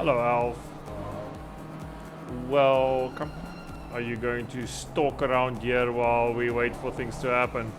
Hello, Alf. Welcome. Are you going to stalk around here while we wait for things to happen?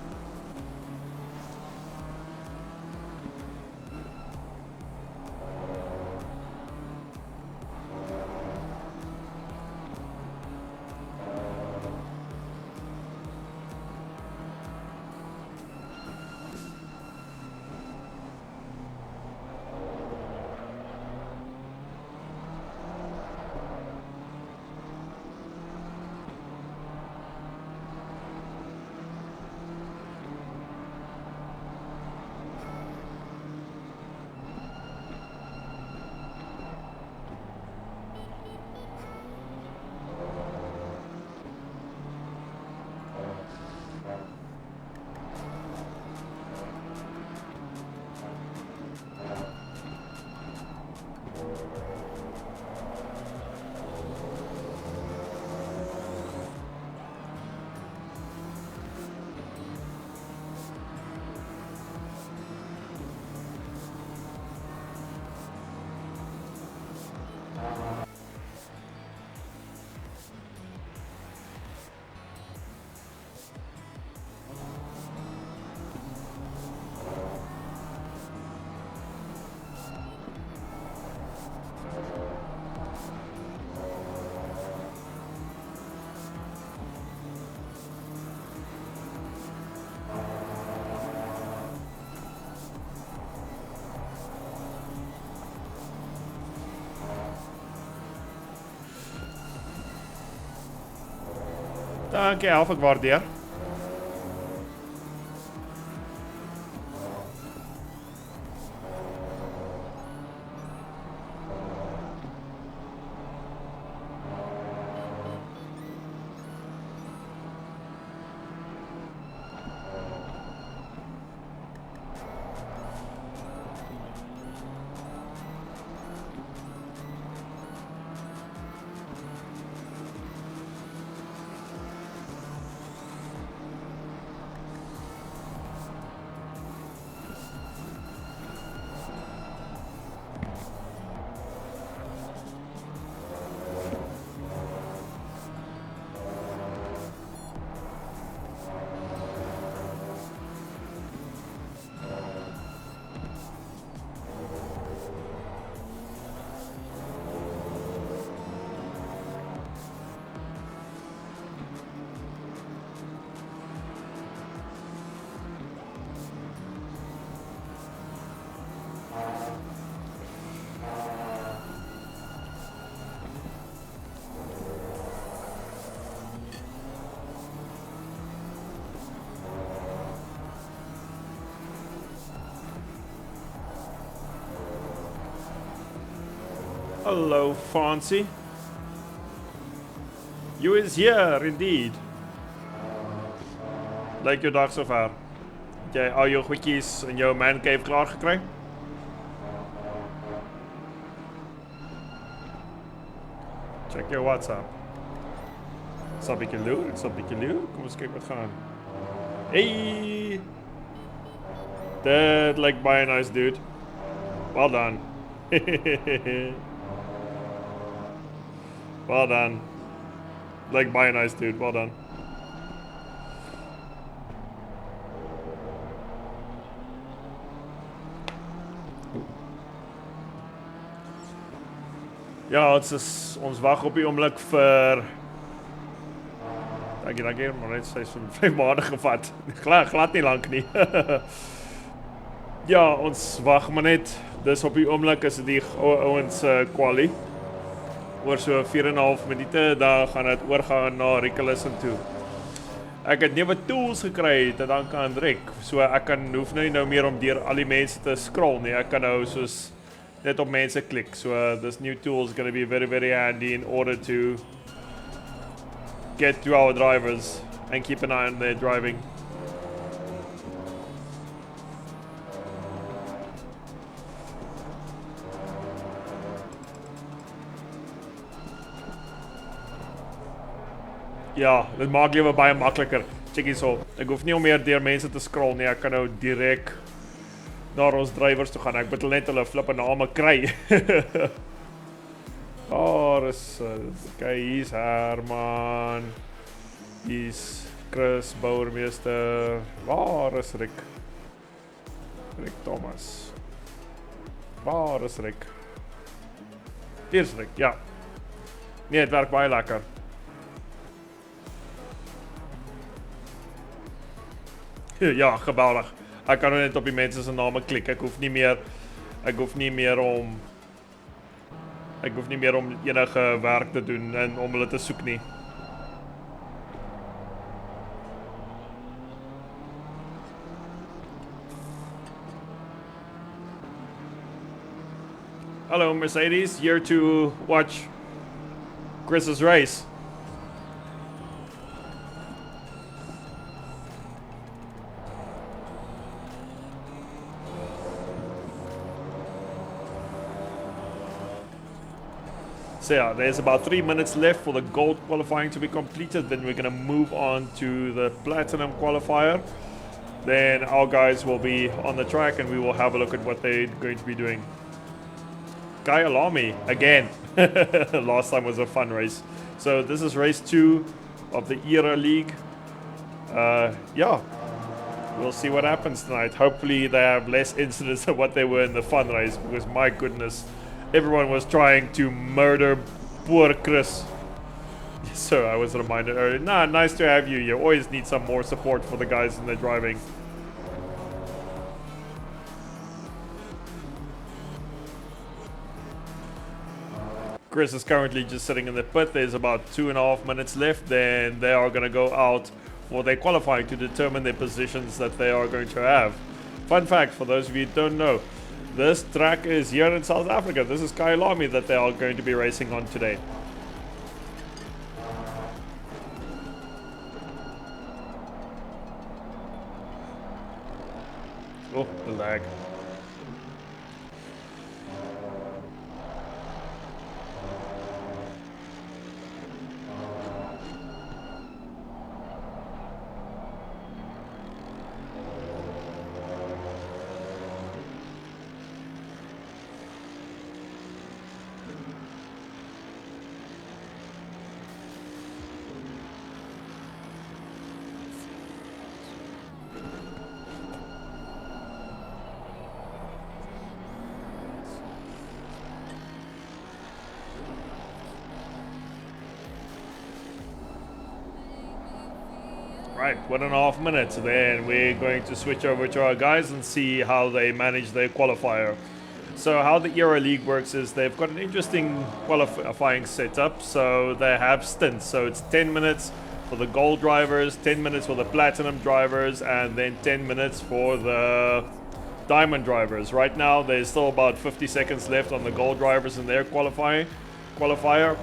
Dankie, Alf, ek waardeer. Hello, Fancy. You is here, indeed. Lyk jou dag sover. Het jy al jou goedjies in jou man cave klaar gekry? Check jou WhatsApp. Sabbikeloo, kom ons kyk wat gaan. Hey! That like baie nice, dude. Well done. Well done. Like baie nice, dude. Well done. Ja, ons wag op die oomblik vir Dankie, maar net sy so 5 maande gevat. Glad nie lank nie. Ja, ons wag maar net. Dis op die oomblik is die ouens quali. Oor so 4,5 minute, dan gaan dit oorgaan na Ricolous toe. Ek het nuwe tools gekry te danke aan Rick, so ek hoef nou meer om deur al die mense te scroll nie. Ek kan nou soos net op mense klik. So this new tool is going to be very, very handy in order to get to our drivers and keep an eye on their driving. Ja, dit maak lewe baie makliker. Check hierso. Ek hoef nie om meer deur mense te scroll nie. Ek kan nou direk na ons drywers toe gaan. Ek moet net hulle flippe name kry. Waar is okay, hier's Herman. Hier's Chris Bouwermeester. Waar is Rick? Rick Thomas. Waar is Rick? Hier's Rick, ja. Nee, het werk baie lekker. Ja, geweldig. Ek kan net op die mense se name klik. Ek hoef nie meer om enige werk te doen en om hulle te soek nie. Hello Mercedes, here to watch Chris's race. So yeah, there's about 3 minutes left for the gold qualifying to be completed. Then we're going to move on to the platinum qualifier. Then our guys will be on the track and we will have a look at what they're going to be doing. Kyalami again. Last time was a fun race. So this is race 2 of the Era League. Yeah, we'll see what happens tonight. Hopefully they have less incidents than what they were in the fun race, because my goodness, everyone was trying to murder poor Chris. So I was reminded earlier, nah, nice to have you. You always need some more support for the guys in the driving. Chris is currently just sitting in the pit. There's about 2.5 minutes left. Then they are going to go out for their qualifying to determine their positions that they are going to have. Fun fact, for those of you who don't know, this track is here in South Africa. This is Kyalami that they are going to be racing on today. Oh, the lag. Right, 1.5 minutes. Then we're going to switch over to our guys and see how they manage their qualifier. So how the Era League works is they've got an interesting qualifying setup. So they have stints. So it's 10 minutes for the gold drivers, 10 minutes for the platinum drivers, and then 10 minutes for the diamond drivers. Right now there's still about 50 seconds left on the gold drivers in their qualifier.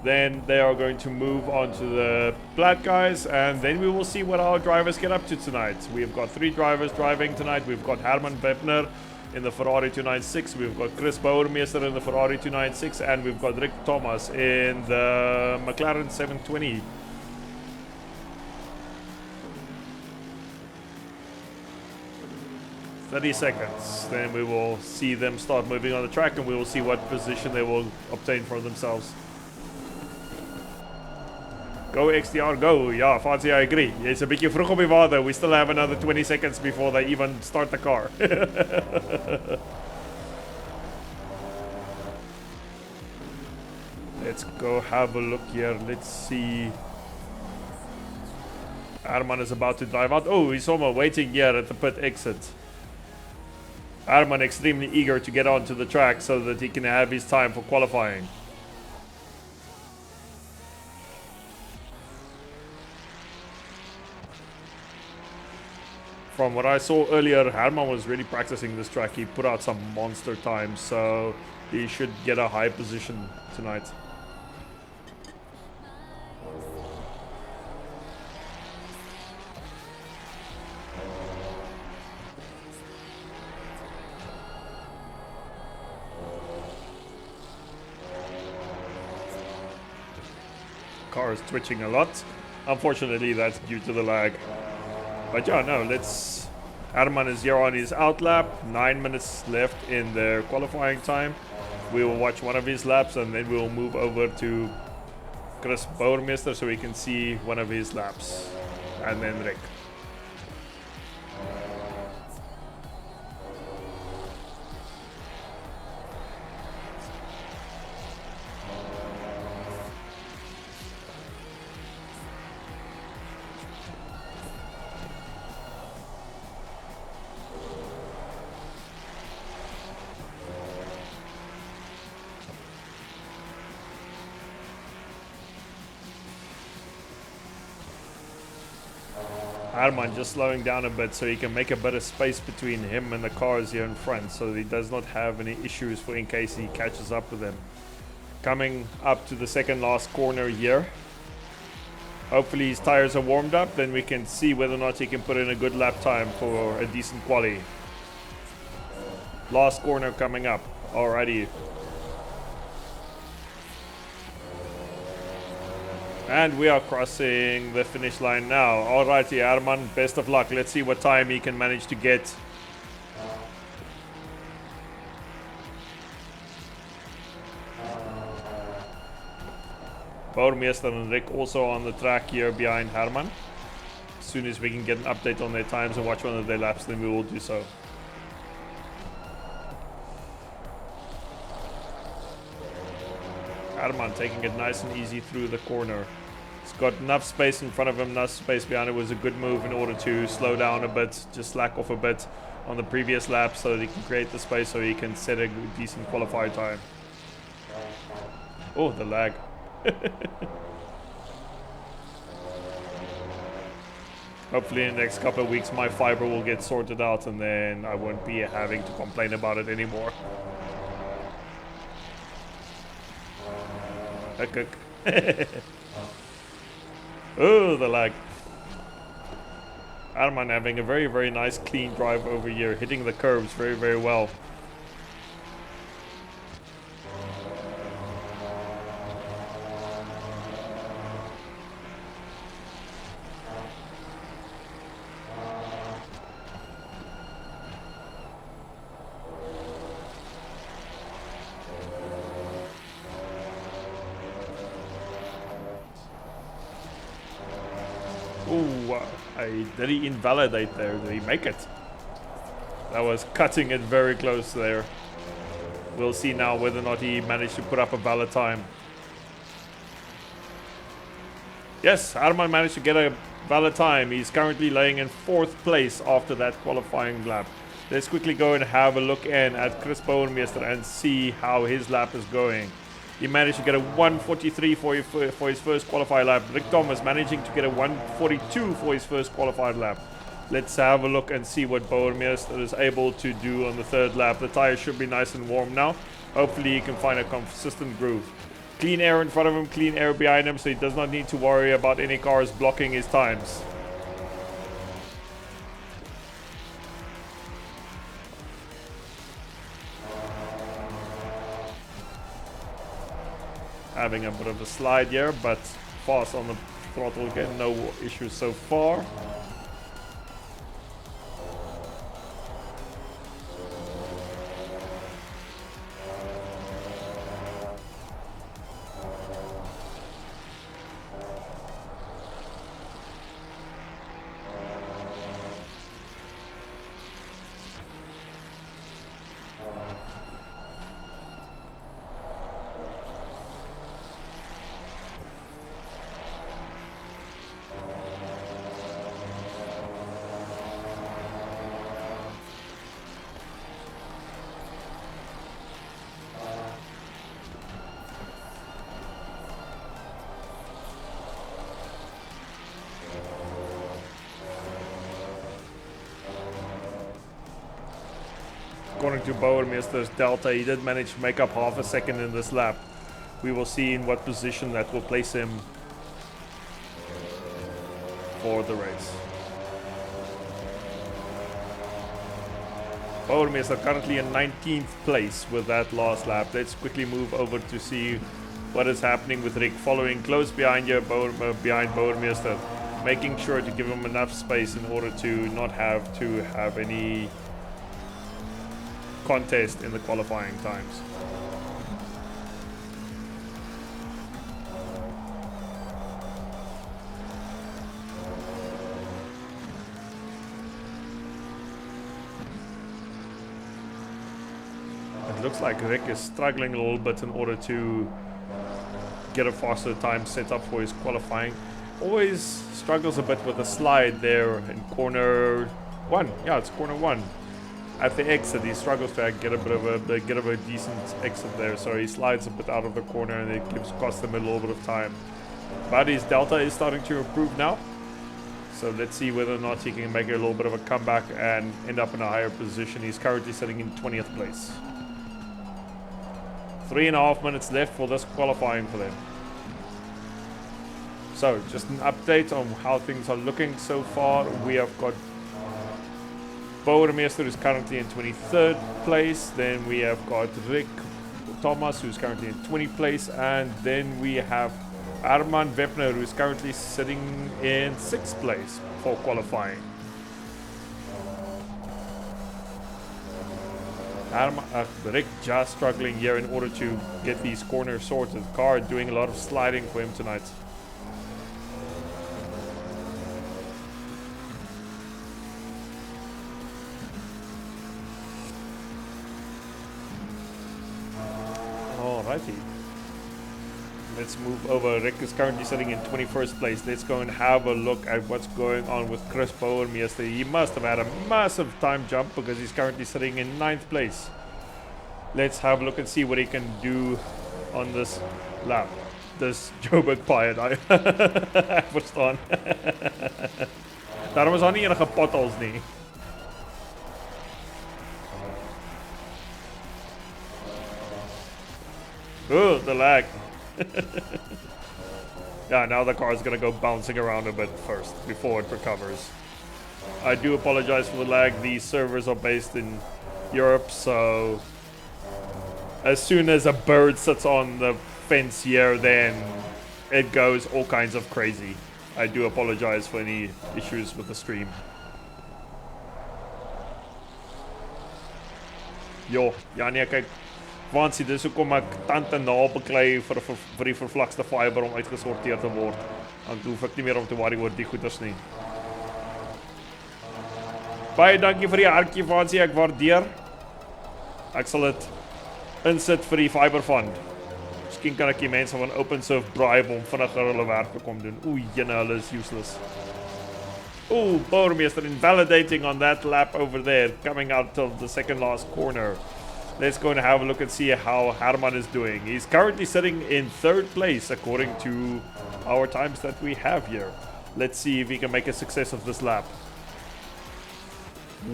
Then they are going to move on to the plat guys, and then we will see what our drivers get up to tonight. We've got 3 drivers driving tonight. We've got Herman Webner in the Ferrari 296, we've got Chris Bouwermeester in the Ferrari 296, and we've got Rick Thomas in the McLaren 720. "30 seconds, then we will see them start moving on the track, and we will see what position they will obtain for themselves." Go XDR, go. Ja, Fancy, I agree. Jy's 'n bietjie vroeg op die water. We still have another 20 seconds before they even start the car. Let's go have a look here. Let's see. Herman is about to drive out. Oh, he's almost waiting here at the pit exit. Herman extremely eager to get onto the track so that he can have his time for qualifying. From what I saw earlier, Herman was really practicing this track. He put out some monster times, so he should get a high position tonight. Car is twitching a lot. Unfortunately, that's due to the lag. But yeah, no, let's... Herman is here on his outlap. 9 minutes left in their qualifying time. We will watch one of his laps and then we'll move over to Chris Bouwmeester so we can see one of his laps. And then Rick. Herman just slowing down a bit so he can make a bit of space between him and the cars here in front so that he does not have any issues for in case he catches up with them. Coming up to the second last corner here. Hopefully his tires are warmed up, then we can see whether or not he can put in a good lap time for a decent quali. Last corner coming up. Alrighty. And we are crossing the finish line now. Alrighty, Herman, best of luck. Let's see what time he can manage to get. Bouwmeester and Rick also on the track here behind Herman. As soon as we can get an update on their times and watch one of their laps, then we will do so. Herman taking it nice and easy through the corner. He's got enough space in front of him, enough space behind. It was a good move in order to slow down a bit, just slack off a bit on the previous lap so that he can create the space so he can set a decent qualifier time. Oh, the lag. Hopefully in the next couple of weeks my fiber will get sorted out and then I won't be having to complain about it anymore. Oh, the lag. Herman having a very, very nice clean drive over here, hitting the curves very, very well. Did he invalidate there? Did he make it? That was cutting it very close there. We'll see now whether or not he managed to put up a valid time. Yes, Herman managed to get a valid time. He's currently laying in 4th place after that qualifying lap. Let's quickly go and have a look in at Chris Bouwmeester and see how his lap is going. He managed to get a 1:43 for his first qualified lap. Rick Thomas managing to get a 1:42 for his first qualified lap. Let's have a look and see what Bouwmeester is able to do on the 3rd lap. The tires should be nice and warm now. Hopefully he can find a consistent groove. Clean air in front of him, clean air behind him, so he does not need to worry about any cars blocking his times. Having a bit of a slide here, but fast on the throttle again, no issues so far. According to Bouwmeester's delta, he did manage to make up half a second in this lap. We will see in what position that will place him for the race. Bouwmeester currently in 19th place with that last lap. Let's quickly move over to see what is happening with Rick, following close behind here, behind Bouwmeester, making sure to give him enough space in order to not have to have any contest in the qualifying times. It looks like Rick is struggling a little bit in order to get a faster time set up for his qualifying. Always struggles a bit with the slide there in corner 1. Yeah, it's corner 1. At the exit, he struggles to get a bit of a decent exit there, so he slides a bit out of the corner, and it costs him a little bit of time. But his delta is starting to improve now, so let's see whether or not he can make a little bit of a comeback and end up in a higher position. He's currently sitting in 20th place. 3.5 minutes left for this qualifying for them. So, just an update on how things are looking so far. We have got Bouwmeester, who's currently in 23rd place. Then we have got Rick Thomas, who's currently in 20th place. And then we have Arman Webner, who's currently sitting in 6th place for qualifying. Rick just struggling here in order to get these corners sorted. The car doing a lot of sliding for him tonight. Alrighty. Let's move over. Rick is currently sitting in 21st place. Let's go and have a look at what's going on with Chris Bouwmeester. He must have had a massive time jump because he's currently sitting in 9th place. Let's have a look and see what he can do on this lap. Dis Joburg baie daai. Ek verstaan. Daarom is daar nie enige potholes nie. Oh, the lag. Yeah, now the car is going to go bouncing around a bit first before it recovers. I do apologize for the lag. These servers are based in Europe, so as soon as a bird sits on the fence here, then it goes all kinds of crazy. I do apologize for any issues with the stream. Jo, ja nee, kyk. Wansie, dis hoekom ek tand en naal beklei vir die vervlakste fiber om uitgesorteer te word. Dan hoef ek nie meer om te worry oor die goeders nie. Baie dankie vir die hartjie, Wansie, ek waardeer. Ek sal dit insit vir die fiber fund. Miskien kan ek die mense van OpenSurf bribe om vinniger hulle werk te kom doen. Oei, jene, hulle is useless. Ooh, Bouwmeester invalidating on that lap over there, coming out of the second last corner. Let's go and have a look and see how Herman is doing. He's currently sitting in 3rd place according to our times that we have here. Let's see if he can make a success of this lap.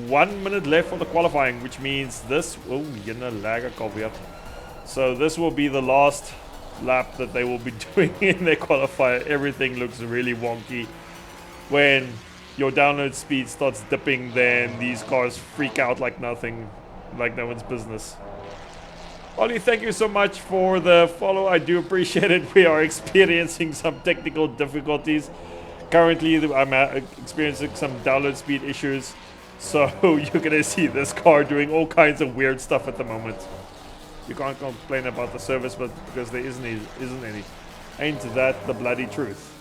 1 minute left for the qualifying, which means this... Oh, jyne lag ek alweer. So this will be the last lap that they will be doing in their qualifier. Everything looks really wonky. When your download speed starts dipping, then these cars freak out like nothing. Like no one's business. Ollie, thank you so much for the follow. I do appreciate it. We are experiencing some technical difficulties. Currently, I'm experiencing some download speed issues. So you're going to see this car doing all kinds of weird stuff at the moment. You can't complain about the service, but because there isn't any. Ain't that the bloody truth?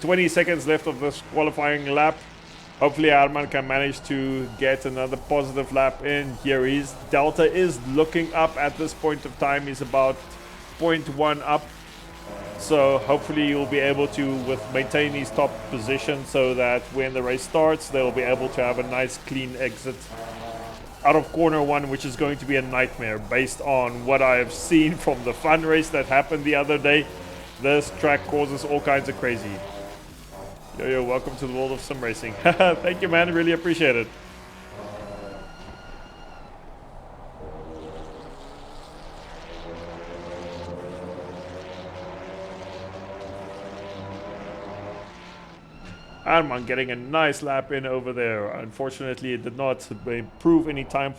20 seconds left of this qualifying lap. Hopefully Arman can manage to get another positive lap in. Here is Delta is looking up at this point of time. He's about 0.1 up. So hopefully you'll be able to maintain his top position so that when the race starts, they'll be able to have a nice clean exit out of corner 1, which is going to be a nightmare based on what I have seen from the fun race that happened the other day. This track causes all kinds of crazy. Yo, welcome to the world of sim racing. Thank you, man. Really appreciate it. Arman getting a nice lap in over there. Unfortunately, it did not improve any time,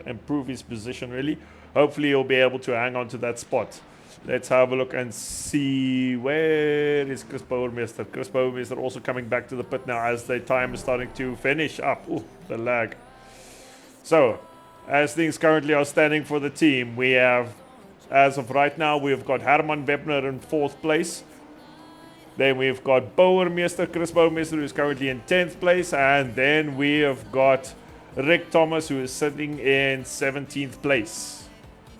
improve his position really. Hopefully, he'll be able to hang on to that spot. Let's have a look and see where is Chris Bouwmeester. Chris Bouwmeester also coming back to the pit now as the time is starting to finish up. Ooh, the lag. So, as things currently are standing for the team, we have, as of right now, we've got Herman Webner in 4th place. Then we've got Bouwmeester, Chris Bouwmeester, who's currently in 10th place. And then we have got Rick Thomas, who is sitting in 17th place.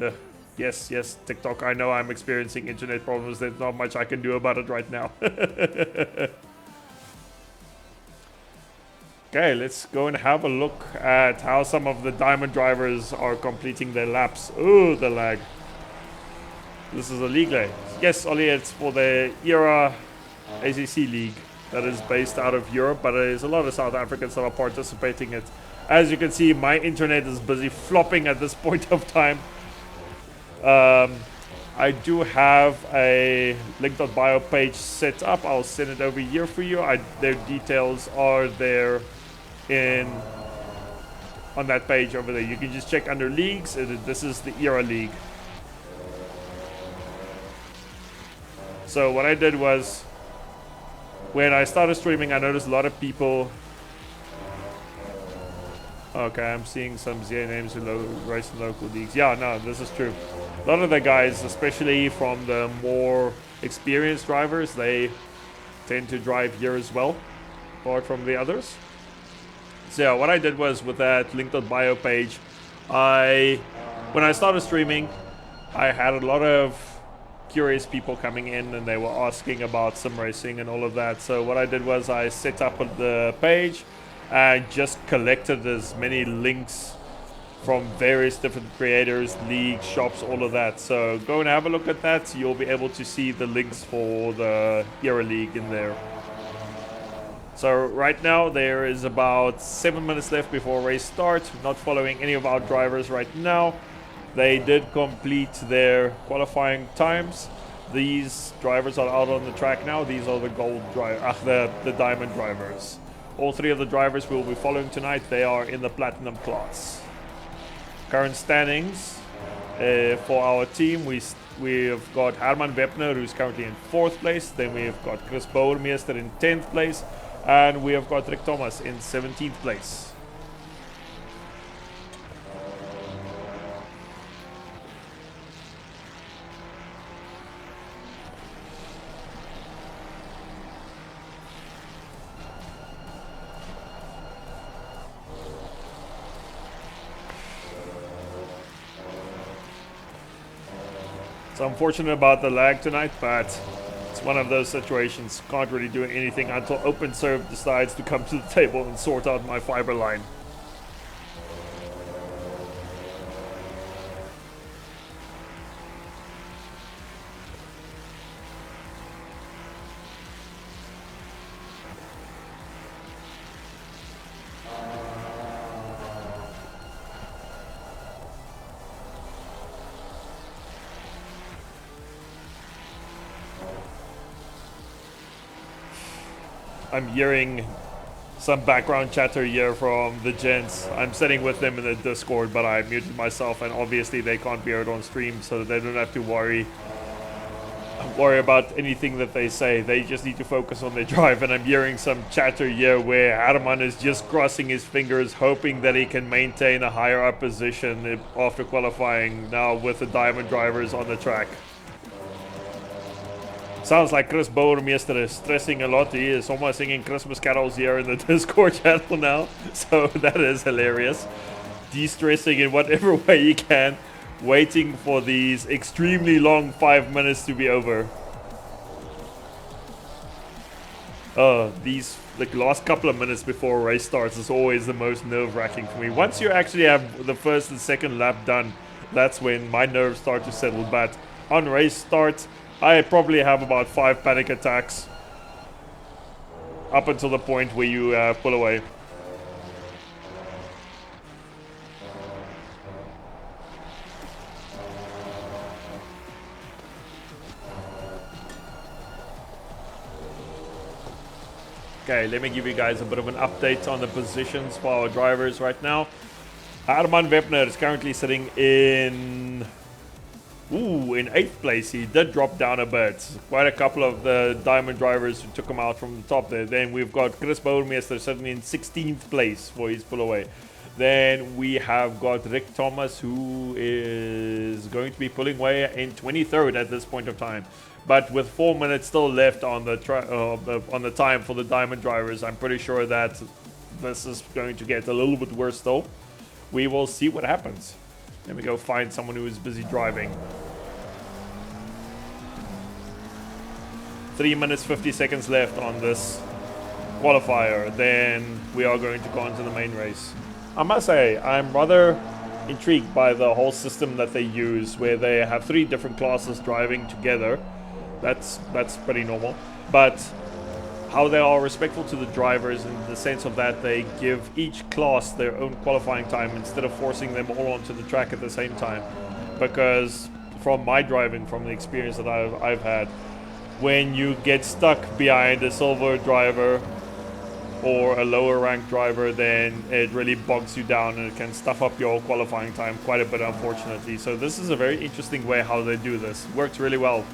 Ugh. Yes, yes, TikTok. I know I'm experiencing internet problems. There's not much I can do about it right now. Okay, let's go and have a look at how some of the diamond drivers are completing their laps. Ooh, the lag. This is a league day. Yes, Ollie, it's for the ERA ACC league that is based out of Europe, but there's a lot of South Africans that are participating in it. As you can see, my internet is busy flopping at this point of time. I do have a link.bio page set up. I'll send it over here for you. Their details are there on that page over there. You can just check under leagues. This is the ERA league. So what I did was, when I started streaming, I noticed a lot of people. Okay, I'm seeing some ZA names who race in local leagues. Yeah, no, this is true. A lot of the guys, especially from the more experienced drivers, they tend to drive here as well, apart from the others. So yeah, what I did was, with that link.bio page, when I started streaming, I had a lot of curious people coming in, and they were asking about sim racing and all of that. So what I did was, I set up the page and just collected as many links from various different creators, leagues, shops, all of that. So go and have a look at that. You'll be able to see the links for the ERA League in there. So right now there is about 7 minutes left before race start. Not following any of our drivers right now. They did complete their qualifying times. These drivers are out on the track now. These are the the diamond drivers. All three of the drivers we will be following tonight, they are in the platinum class. Current standings for our team, we have got Herman Webner, who's currently in 4th place. Then we have got Chris Bouwermeester in 10th place. And we have got Rick Thomas in 17th place. So unfortunate about the lag tonight, but it's one of those situations. Can't really do anything until OpenServe decides to come to the table and sort out my fiber line. I'm hearing some background chatter here from the gents. I'm sitting with them in the Discord, but I muted myself, and obviously they can't be heard on stream, so they don't have to worry about anything that they say. They just need to focus on their drive. And I'm hearing some chatter here where Herman is just crossing his fingers, hoping that he can maintain a higher up position after qualifying now with the diamond drivers on the track. Sounds like Chris Bouwermeester is stressing a lot. He is almost singing Christmas carols here in the Discord channel now. So that is hilarious. De-stressing in whatever way he can. Waiting for these extremely long 5 minutes to be over. The last couple of minutes before a race starts is always the most nerve-wracking for me. Once you actually have the first and second lap done, that's when my nerves start to settle. But on race start, I probably have about 5 panic attacks up until the point where you pull away. Okay, let me give you guys a bit of an update on the positions for our drivers right now. Herman Webner is currently sitting in 8th place. He did drop down a bit. Quite a couple of the diamond drivers who took him out from the top there. Then we've got Chris Bouwermeester sitting in 16th place for his pull away. Then we have got Rick Thomas, who is going to be pulling away in 23rd at this point of time. But with 4 minutes still left on the time for the diamond drivers, I'm pretty sure that this is going to get a little bit worse though. We will see what happens. Let me go find someone who is busy driving. 3 minutes 50 seconds left on this qualifier. Then we are going to go on to the main race. I must say, I'm rather intrigued by the whole system that they use, where they have 3 different classes driving together. That's pretty normal. But how they are respectful to the drivers in the sense of that they give each class their own qualifying time instead of forcing them all onto the track at the same time. Because from my driving, from the experience that I've had, when you get stuck behind a silver driver or a lower ranked driver, then it really bogs you down and it can stuff up your qualifying time quite a bit, unfortunately. So this is a very interesting way how they do this. Works really well.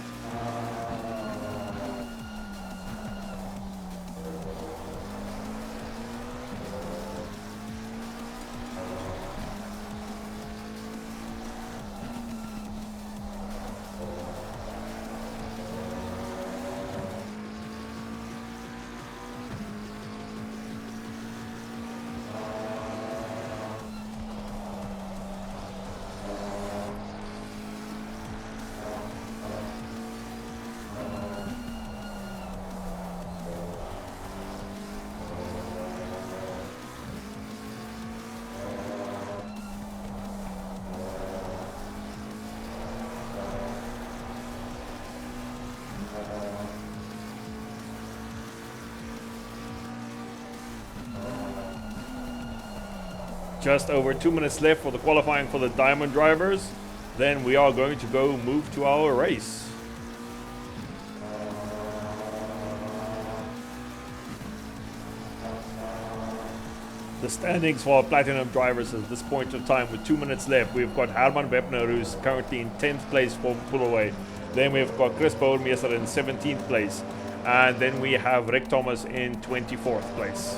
Just over 2 minutes left for the qualifying for the diamond drivers. Then we are going to go move to our race. The standings for our platinum drivers at this point in time, with 2 minutes left, we've got Herman Webner, who's currently in 10th place for pull away. Then we've got Chris Bouwmeester in 17th place. And then we have Rick Thomas in 24th place.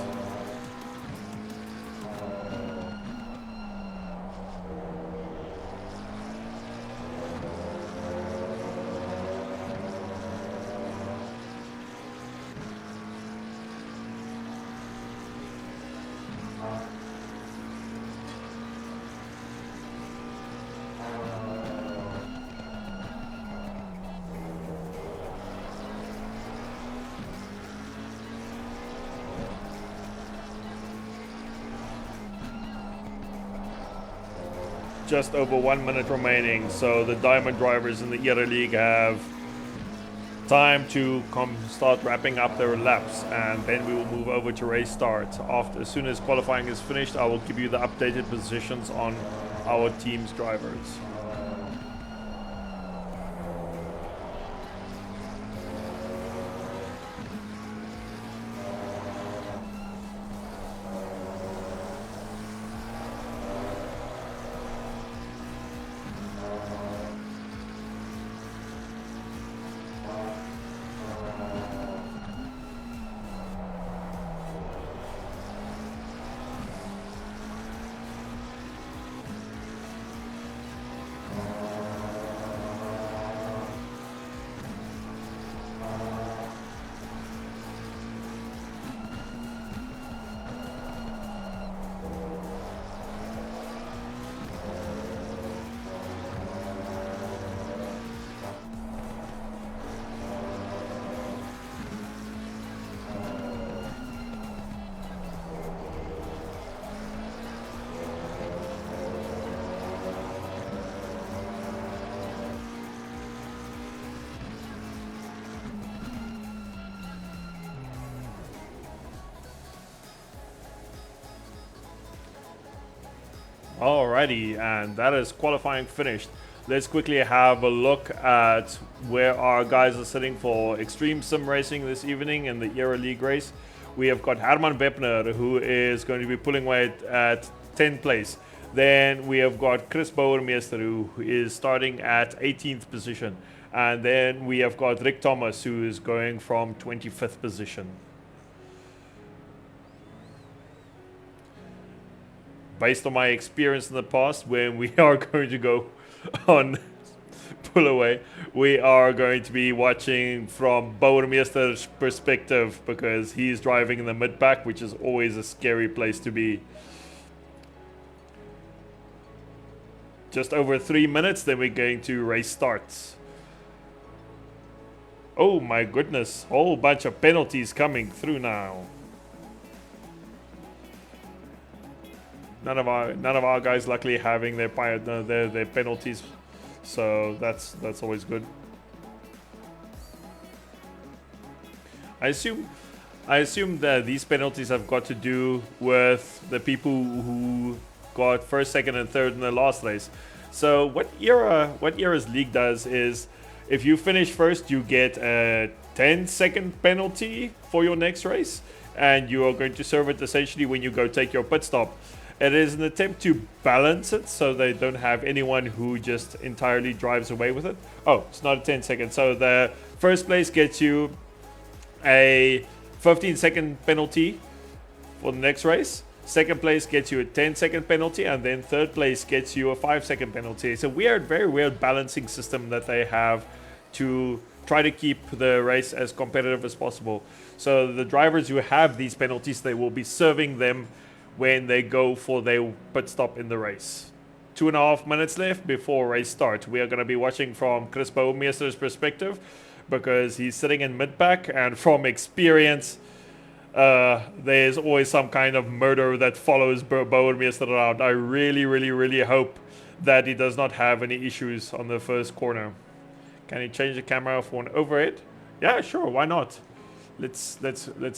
Just over 1 minute remaining, so the diamond drivers in the Era League have time to start wrapping up their laps, and then we will move over to race start. As soon as qualifying is finished, I will give you the updated positions on our team's drivers. Alrighty, and that is qualifying finished. Let's quickly have a look at where our guys are sitting for Extreme Sim Racing this evening in the Era League race. We have got Herman Webner, who is going to be pulling weight at 10th place. Then we have got Chris Bouwmeester, who is starting at 18th position. And then we have got Rick Thomas, who is going from 25th position. Based on my experience in the past, when we are going to go on pull away, we are going to be watching from Bouwmeester's perspective, because he's driving in the mid pack, which is always a scary place to be. just over 3 minutes, then we're going to race starts. Oh my goodness, whole bunch of penalties coming through now. None of our guys luckily having their penalties, so that's always good. I assume that these penalties have got to do with the people who got first, second, and third in the last race. So what Era's league does is, if you finish first, you get a 10-second penalty for your next race, and you are going to serve it essentially when you go take your pit stop. It is an attempt to balance it so they don't have anyone who just entirely drives away with it. Oh, it's not a 10-second. So the first place gets you a 15-second penalty for the next race. Second place gets you a 10-second penalty, and then third place gets you a 5-second penalty. It's a very weird balancing system that they have to try to keep the race as competitive as possible. So the drivers who have these penalties, they will be serving them when they go for their pit stop in the race. 2.5 minutes left before race start. We are going to be watching from Chris Bouwmeester's perspective, because he's sitting in mid-pack, and from experience, there's always some kind of murder that follows Bouwmeester around. I really hope that he does not have any issues on the first corner. Can he change the camera for an overhead? Yeah, sure, why not? Let's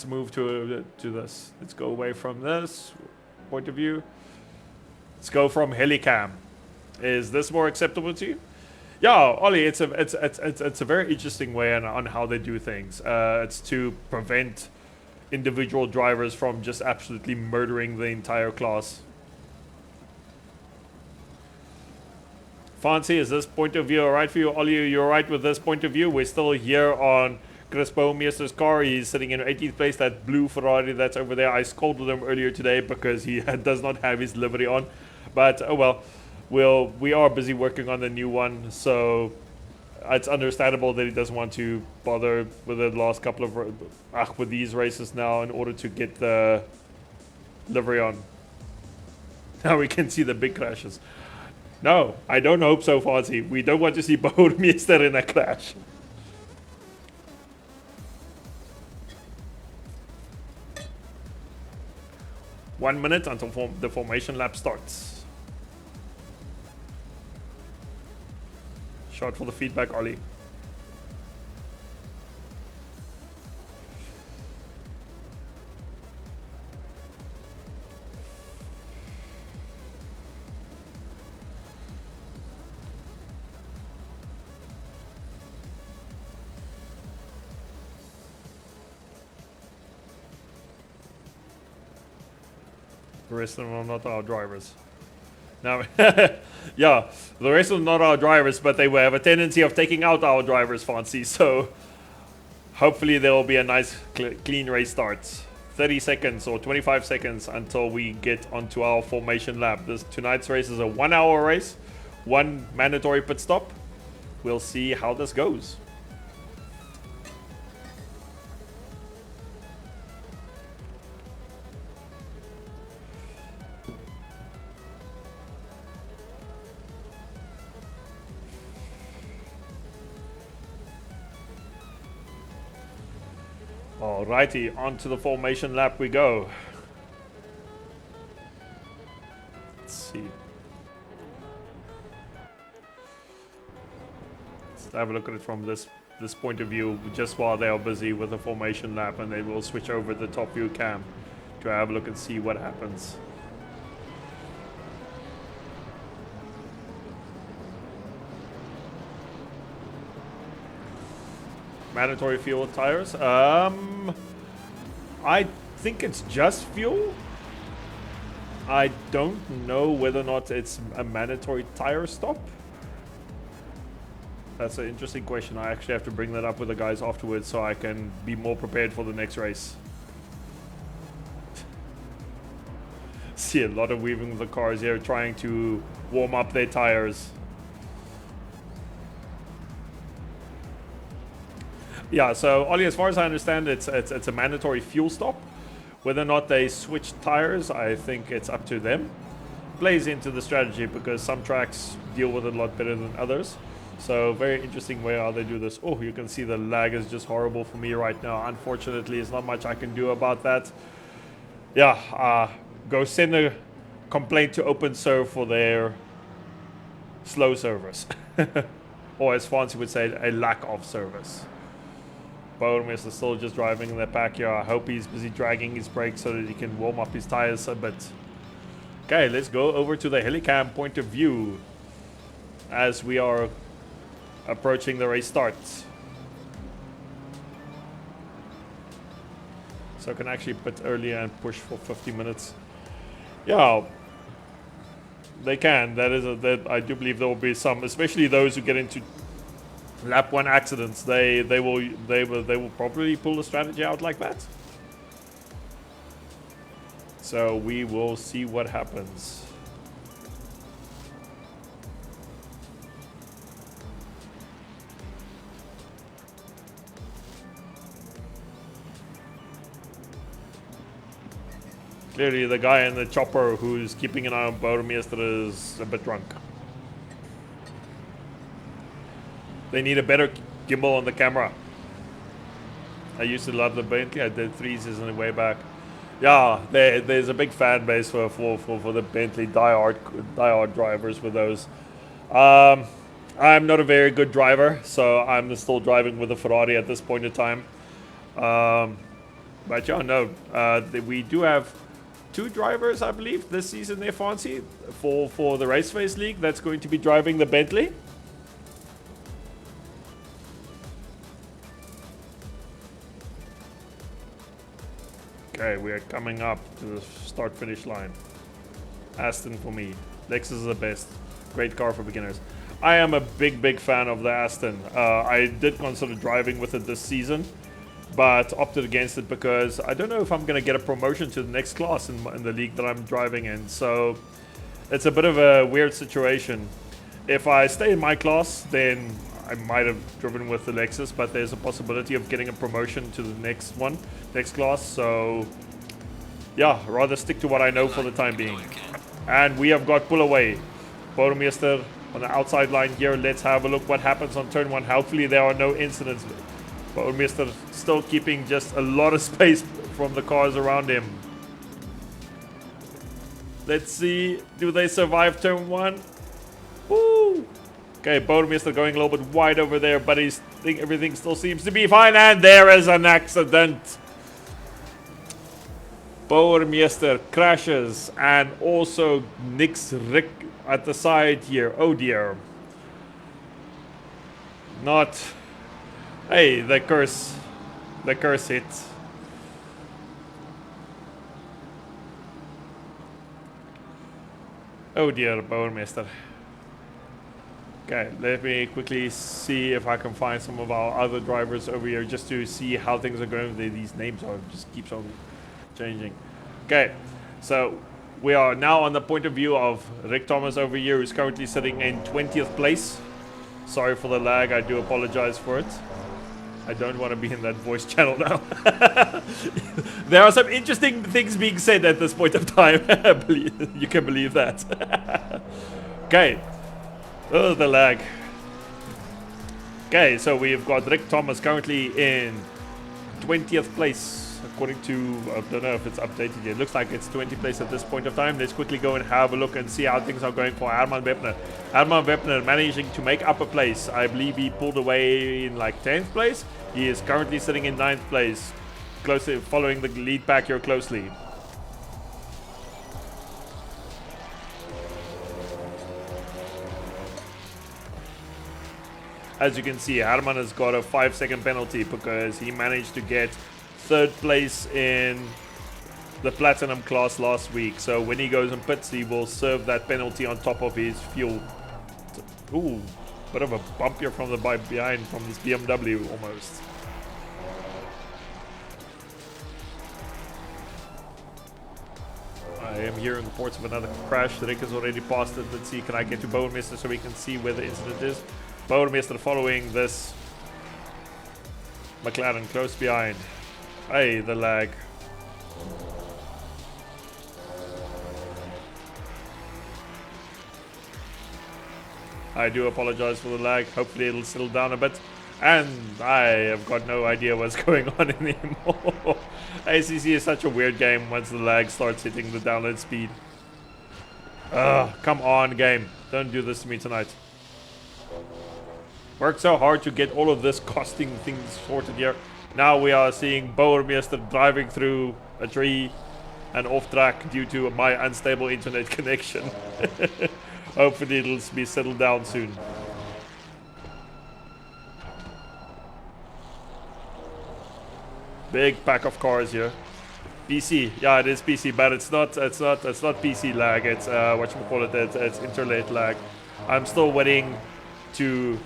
move to this. Let's go away from this point of view. Let's go from helicam. Is this more acceptable to you? Yeah, Ollie, it's a very interesting way on how they do things. It's to prevent individual drivers from just absolutely murdering the entire class. Fancy, is this point of view alright for you? Ollie, you're right with this point of view? We're still here on Chris Bouwmeester's car. He's sitting in 18th place, that blue Ferrari that's over there. I scolded him earlier today because he does not have his livery on. But, oh well. We are busy working on the new one, so it's understandable that he doesn't want to bother with the last couple of with these races now in order to get the livery on. Now we can see the big crashes. No, I don't hope so, Fancy. We don't want to see Bouwmeester in a crash. One minute until the formation lap starts. Shot for the feedback, Ollie. The rest of them are not our drivers. Now, yeah, the rest of them are not our drivers, but they will have a tendency of taking out our drivers, Fancy. So hopefully there will be a nice clean race start. 30 seconds or 25 seconds until we get onto our formation lap. Tonight's race is a 1-hour race, 1 mandatory pit stop. We'll see how this goes. Alrighty, onto the formation lap we go. Let's see. Let's have a look at it from this point of view, just while they are busy with the formation lap, and then we'll switch over the top view cam to have a look and see what happens. Mandatory fuel tires. I think it's just fuel. I don't know whether or not it's a mandatory tire stop. That's an interesting question. I actually have to bring that up with the guys afterwards so I can be more prepared for the next race. See a lot of weaving with the cars here, trying to warm up their tires. Yeah, so Ollie, as far as I understand, it's a mandatory fuel stop. Whether or not they switch tires, I think it's up to them. plays into the strategy because some tracks deal with it a lot better than others. So very interesting way how they do this. Oh, you can see the lag is just horrible for me right now. Unfortunately, there's not much I can do about that. Yeah, go send a complaint to OpenServe for their slow service. Or as Fancy would say, a lack of service. Bournemouth is still just driving in the pack here. I hope he's busy dragging his brakes so that he can warm up his tires a bit. Okay, let's go over to the helicam point of view as we are approaching the race start. So I can actually put earlier and push for 50 minutes. Yeah, they can. That I do believe there will be some, especially those who get into lap 1 accidents. They will probably pull the strategy out like that. So we will see what happens. Clearly the guy in the chopper who's keeping an eye on Bournemouth is a bit drunk. They need a better gimbal on the camera. I used to love the Bentley. I did 3s in the way back. Yeah, there's a big fan base for the Bentley diehard drivers with those. I'm not a very good driver, so I'm still driving with a Ferrari at this point in time. But yeah, no, we do have 2 drivers, I believe, this season there, Fancy, for the Race Face League that's going to be driving the Bentley. Okay, we are coming up to the start-finish line. Aston for me. Lexus is the best. Great car for beginners. I am a big fan of the Aston. I did consider driving with it this season, but opted against it because I don't know if I'm going to get a promotion to the next class in the league that I'm driving in. So it's a bit of a weird situation. If I stay in my class, then I might have driven with the Lexus, but there's a possibility of getting a promotion to the next class. So yeah, rather stick to what I know for the time being. And we have got pull away. Bournemouth on the outside line here. Let's have a look what happens on turn 1. Hopefully there are no incidents. Bournemouth still keeping just a lot of space from the cars around him. Let's see, do they survive turn 1? Woo! Okay, Bournemouth going a little bit wide over there, but everything still seems to be fine, and there is an accident. Bournemouth crashes and also nicks Rick at the side here. Oh dear. Not. Hey, the curse hit. Oh dear, Bournemouth. Okay, let me quickly see if I can find some of our other drivers over here just to see how things are going. These names are just keeps on changing. Okay, so we are now on the point of view of Rick Thomas over here, who's currently sitting in 20th place. Sorry for the lag, I do apologize for it. I don't want to be in that voice channel now. There are some interesting things being said at this point of time. You can believe that. Okay. Oh, the lag. Okay, so we've got Rick Thomas currently in 20th place, according to, I don't know if it's updated yet. It looks like it's 20th place at this point of time. Let's quickly go and have a look and see how things are going for Herman Webner. Herman Webner managing to make up a place. I believe he pulled away in like 10th place. He is currently sitting in 9th place, closely following the lead pack here closely. As you can see, Herman has got a 5-second penalty because he managed to get 3rd place in the Platinum class last week. So when he goes in pits, he will serve that penalty on top of his fuel. Ooh, bit of a bump here from the behind from this BMW almost. I am hearing reports of another crash. Rick has already passed it. Let's see, can I get to Bowenmeester so we can see where the incident is? Bowenmeester following this McLaren close behind. Hey, the lag. I do apologize for the lag. Hopefully it'll settle down a bit. And I have got no idea what's going on anymore. ACC is such a weird game once the lag starts hitting the download speed. Ugh, come on, game. Don't do this to me tonight. Worked so hard to get all of this costing things sorted here. Now we are seeing Bouwmeester driving through a tree and off track due to my unstable internet connection. Hopefully it'll be settled down soon. Big pack of cars here. PC, yeah, it is PC, but it's not PC lag. It's whatchamacallit, it's internet lag. I'm still waiting to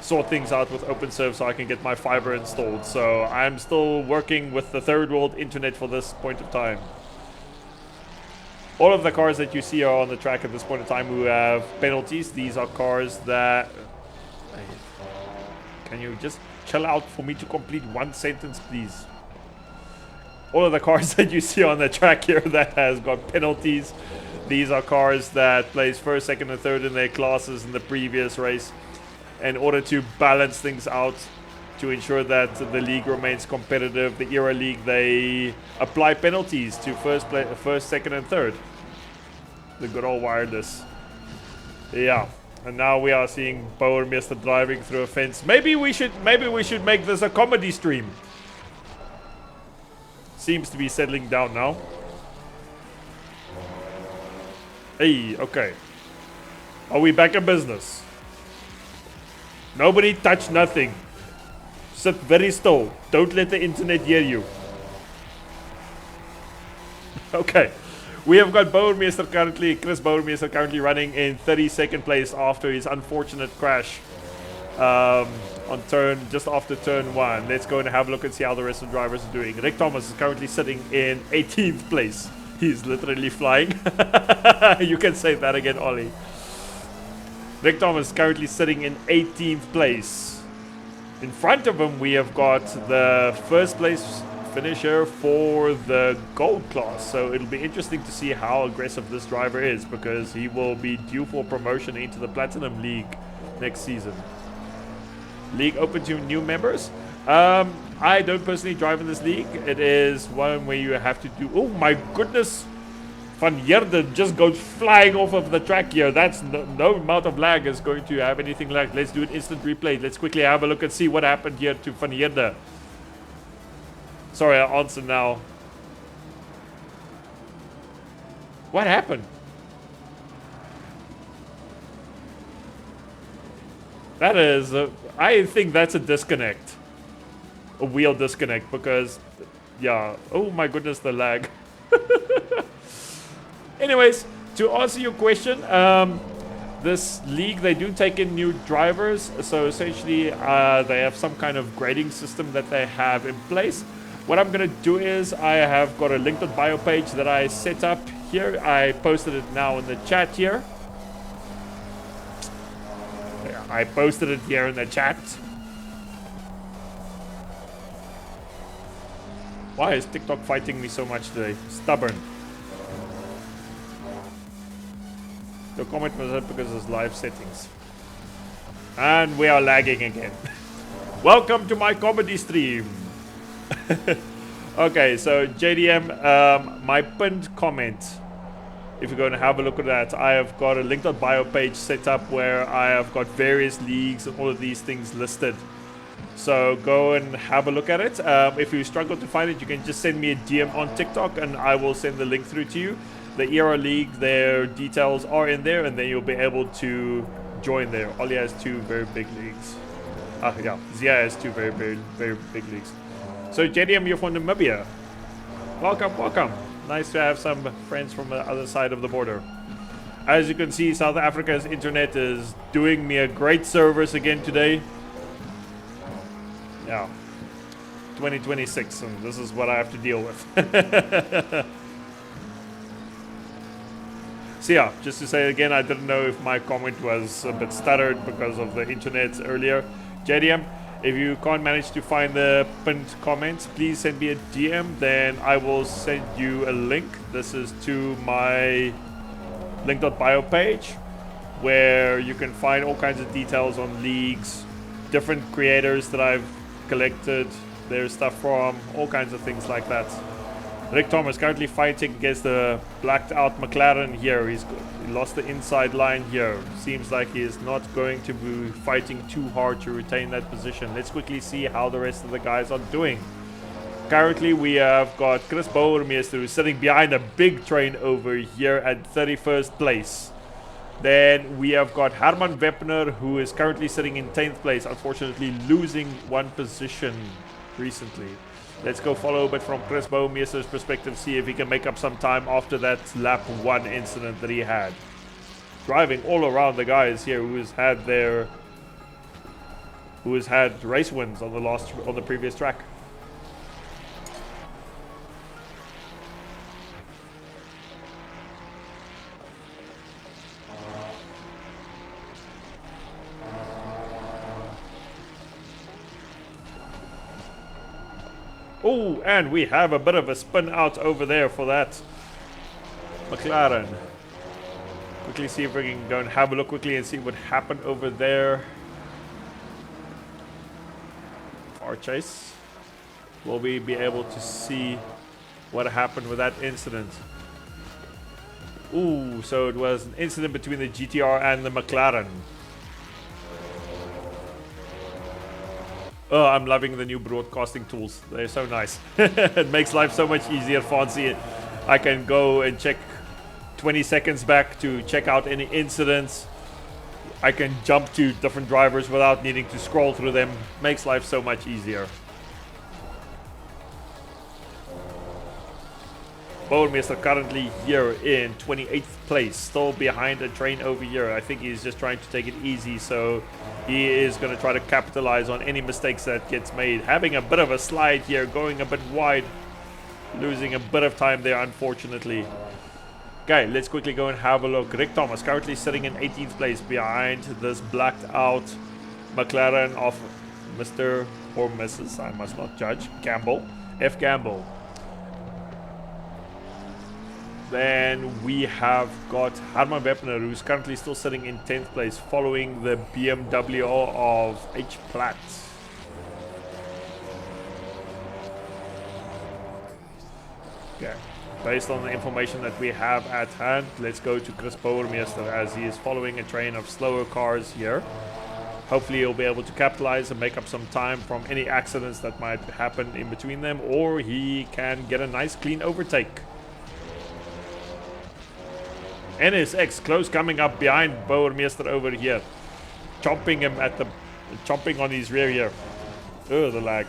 sort things out with OpenServe so I can get my fiber installed. So I'm still working with the third world internet for this point of time. All of the cars that you see are on the track at this point in time who have penalties. These are cars that... Can you just chill out for me to complete one sentence, please? All of the cars that you see on the track here that has got penalties. These are cars that placed first, second, and third in their classes in the previous race. In order to balance things out, to ensure that the league remains competitive, the Era League, they apply penalties to first, second, and third. The good old wireless. Yeah. And now we are seeing Bouwmeester driving through a fence. Maybe we should make this a comedy stream. Seems to be settling down now. Hey, okay. Are we back in business? Nobody touch nothing. Sit very still. Don't let the internet hear you. Okay. We have got Bouwmeester currently, Chris Bouwmeester currently running in 32nd place after his unfortunate crash on just after turn 1. Let's go and have a look and see how the rest of the drivers are doing. Rick Thomas is currently sitting in 18th place. He's literally flying. You can say that again, Ollie. Rick Thomas is currently sitting in 18th place. In front of him, we have got the first place finisher for the gold class. So it'll be interesting to see how aggressive this driver is, because he will be due for promotion into the Platinum League next season. League open to new members. I don't personally drive in this league. It is one where you have to do... Oh my goodness! Van Heerden just goes flying off of the track here. That's no amount of lag is going to have anything like. Let's do an instant replay. Let's quickly have a look and see what happened here to Van Heerden. Sorry, I'll answer now. What happened? That is... I think that's a disconnect. A wheel disconnect, because... Yeah. Oh my goodness, the lag. Anyways, to answer your question, this league, they do take in new drivers. So essentially, they have some kind of grading system that they have in place. What I'm going to do is, I have got a link.bio page that I set up here. I posted it now in the chat here. Yeah, I posted it here in the chat. Why is TikTok fighting me so much today? Stubborn. The comment was up because of his live settings. And we are lagging again. Welcome to my comedy stream. Okay, so JDM, my pinned comment, if you're going to have a look at that, I have got a link.bio page set up where I have got various leagues and all of these things listed. So go and have a look at it. If you struggle to find it, you can just send me a DM on TikTok and I will send the link through to you. The Era League, their details are in there, and then you'll be able to join there. Ollie has 2 very big leagues. Yeah, Zia has 2 very big leagues. So JDM, you're from Namibia. Welcome, welcome. Nice to have some friends from the other side of the border. As you can see, South Africa's internet is doing me a great service again today. Yeah. 2026, and this is what I have to deal with. So yeah, just to say again, I didn't know if my comment was a bit stuttered because of the internet earlier. JDM, if you can't manage to find the pinned comments, please send me a DM, then I will send you a link. This is to my link.bio page. where you can find all kinds of details on leagues, different creators that I've collected their stuff from, all kinds of things like that. Rick Thomas currently fighting against the blacked out McLaren here. He lost the inside line here. Seems like he is not going to be fighting too hard to retain that position. Let's quickly see how the rest of the guys are doing. Currently we have got Chris Bouwermeester, who's sitting behind a big train over here at 31st place. Then we have got Herman Wepner, who is currently sitting in 10th place, unfortunately losing one position recently. Let's go follow a bit from Chris Bouwermeester's perspective, see if he can make up some time after that lap 1 incident that he had. Driving all around the guys here who has had race wins on the previous track. Oh, and we have a bit of a spin out over there for that McLaren. Quickly see if we can go and have a look quickly and see what happened over there. Our chase. Will we be able to see what happened with that incident? Ooh, so it was an incident between the GTR and the McLaren. Oh, I'm loving the new broadcasting tools. They're so nice. It makes life so much easier, fancy. I can go and check 20 seconds back to check out any incidents. I can jump to different drivers without needing to scroll through them. Makes life so much easier. Bouwermeester currently here in 28th place, still behind a train over here. I think he's just trying to take it easy, so he is going to try to capitalize on any mistakes that gets made. Having a bit of a slide here, going a bit wide, losing a bit of time there, unfortunately. Okay, let's quickly go and have a look. Rick Thomas currently sitting in 18th place behind this blacked out McLaren of Mr. or Mrs. I must not judge. Gamble. F. Gamble. Then we have got Herman Wepner, who's currently still sitting in 10th place, following the BMW of H. Platt. Okay. Based on the information that we have at hand, let's go to Chris Bouwermeester as he is following a train of slower cars here. Hopefully he'll be able to capitalize and make up some time from any accidents that might happen in between them, or he can get a nice clean overtake. NSX close coming up behind Bouwermeester over here. Chomping on his rear here. Oh, the lag.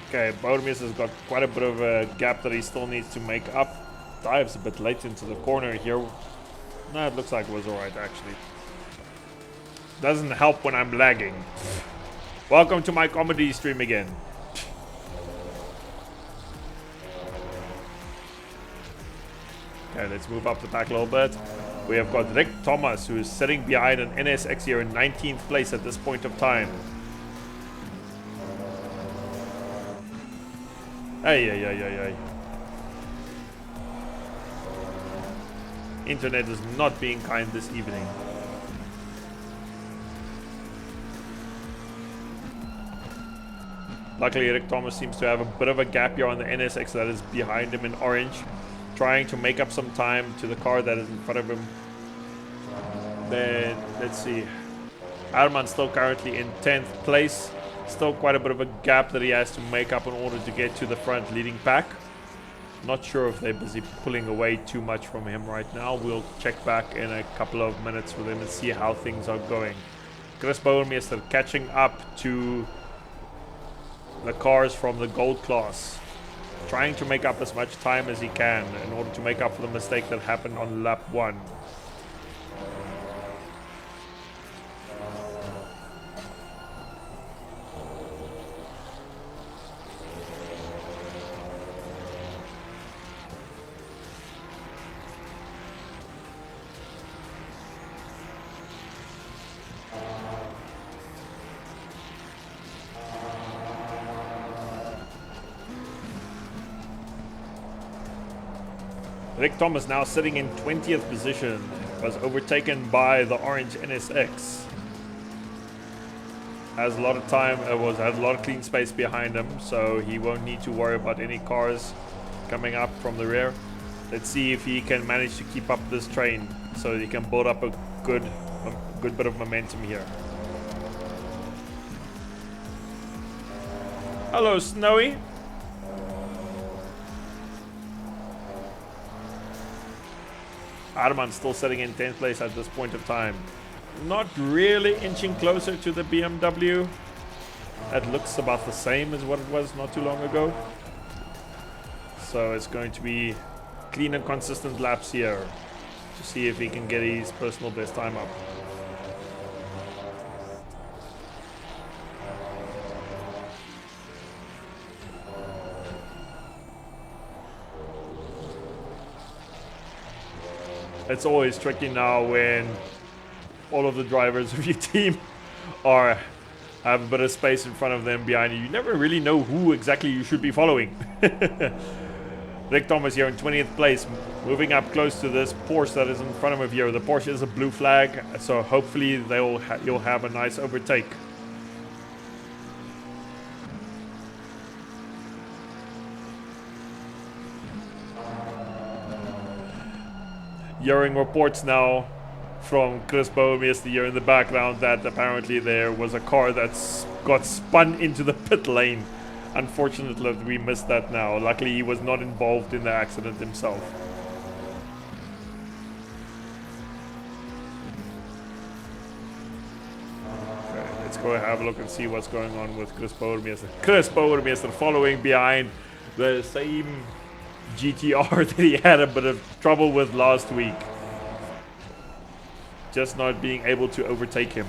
Okay, Bouwermeester's got quite a bit of a gap that he still needs to make up. Dives a bit late into the corner here. No, it looks like it was alright actually. Doesn't help when I'm lagging. Welcome to my comedy stream again. Okay, let's move up the pack a little bit. We have got Rick Thomas, who is sitting behind an NSX here in 19th place at this point of time. Ay. Internet is not being kind this evening. Luckily, Rick Thomas seems to have a bit of a gap here on the NSX that is behind him in orange, trying to make up some time to the car that is in front of him. Then, let's see. Arman still currently in 10th place. Still quite a bit of a gap that he has to make up in order to get to the front leading pack. Not sure if they're busy pulling away too much from him right now. We'll check back in a couple of minutes with him and see how things are going. Chris Bouwermeester catching up to the cars from the gold class. Trying to make up as much time as he can in order to make up for the mistake that happened on lap 1. Rick Thomas now sitting in 20th position, was overtaken by the orange NSX. Has a lot of time, had a lot of clean space behind him, so he won't need to worry about any cars coming up from the rear. Let's see if he can manage to keep up this train so that he can build up a good bit of momentum here. Hello, Snowy. Arman still sitting in 10th place at this point of time. Not really inching closer to the BMW. That looks about the same as what it was not too long ago. So it's going to be clean and consistent laps here to see if he can get his personal best time up. It's always tricky now when all of the drivers of your team have a bit of space in front of them behind you. You never really know who exactly you should be following. Rick Thomas here in 20th place, moving up close to this Porsche that is in front of him here. The Porsche is a blue flag, so hopefully you'll have a nice overtake. Hearing reports now from Chris Bouwmeester here in the background that apparently there was a car that's got spun into the pit lane. Unfortunately, we missed that now. Luckily, he was not involved in the accident himself. Okay, let's go have a look and see what's going on with Chris Bouwmeester. Chris Bouwmeester following behind the same GTR that he had a bit of trouble with last week. Just not being able to overtake him.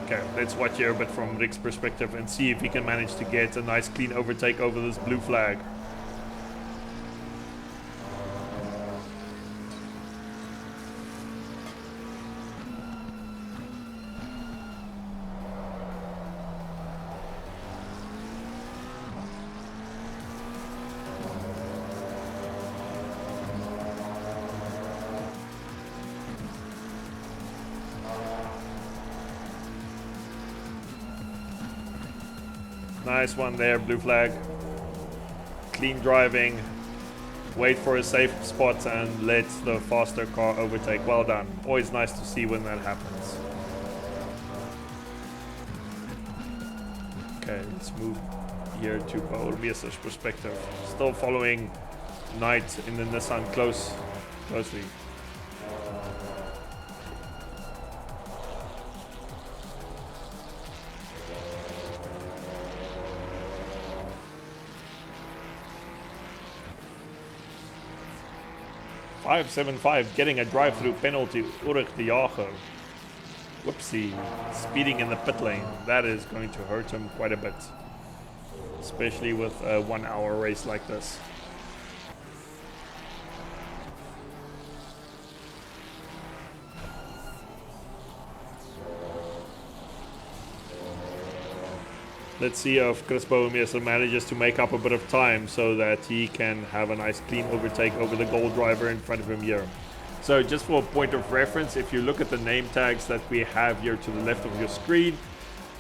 Okay, let's watch here a bit from Rick's perspective and see if he can manage to get a nice clean overtake over this blue flag. Nice one there, blue flag. Clean driving. Wait for a safe spot and let the faster car overtake. Well done. Always nice to see when that happens. Okay, let's move here to Bouwmeester's perspective. Still following Knight in the Nissan closely. .575 getting a drive-through penalty, Ulrich de Jager. Whoopsie, speeding in the pit lane. That is going to hurt him quite a bit, especially with a 1 hour race like this. Let's see if Chris Bouwmeester manages to make up a bit of time so that he can have a nice clean overtake over the gold driver in front of him here. So just for a point of reference, if you look at the name tags that we have here to the left of your screen,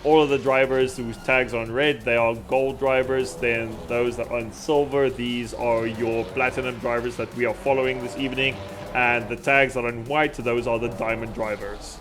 all of the drivers whose tags are on red, they are gold drivers. Then those that are on silver, these are your platinum drivers that we are following this evening. And the tags that are on white, those are the diamond drivers.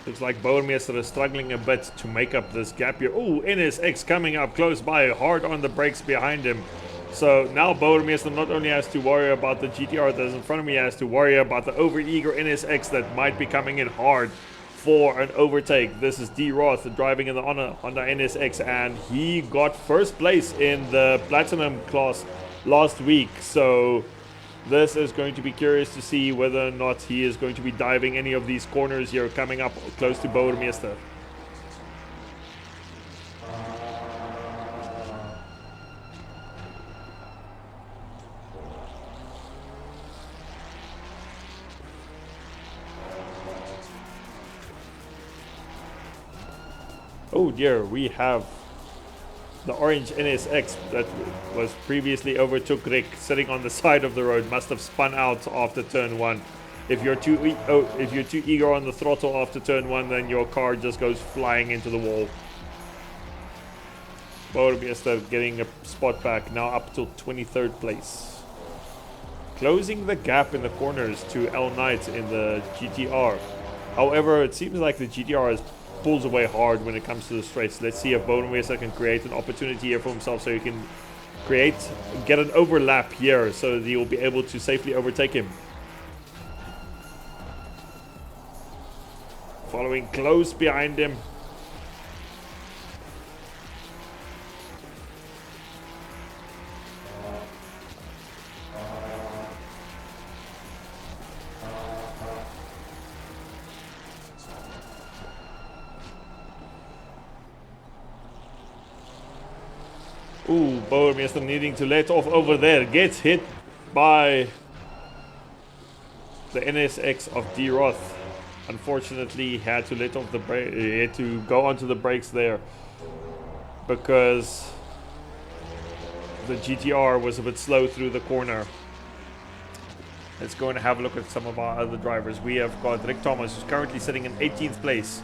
Looks like Bouwmeester is struggling a bit to make up this gap here. Oh, NSX coming up close by, hard on the brakes behind him. So now Bouwmeester not only has to worry about the GTR that's in front of me, he has to worry about the overeager NSX that might be coming in hard for an overtake. This is D. Roth driving in the Honda NSX, and he got first place in the Platinum class last week. So This is going to be curious to see whether or not he is going to be diving any of these corners here coming up close to Bouwmeester. Oh dear, we have the orange NSX that was previously overtook Rick sitting on the side of the road. Must have spun out after turn 1. If you're too eager on the throttle after turn 1, then your car just goes flying into the wall. Bouwmeester getting a spot back, now up till 23rd place. Closing the gap in the corners to L Knight in the GTR. However, it seems like the GTR pulls away hard when it comes to the straights. Let's see if Bouwmeester can create an opportunity here for himself so he can get an overlap here so that he will be able to safely overtake him. Following close behind him. Ooh, Bouwmeester needing to let off over there. Gets hit by the NSX of D. Roth. Unfortunately, he had to let off the brake. He had to go onto the brakes there because the GTR was a bit slow through the corner. Let's go and have a look at some of our other drivers. We have got Rick Thomas, who's currently sitting in 18th place.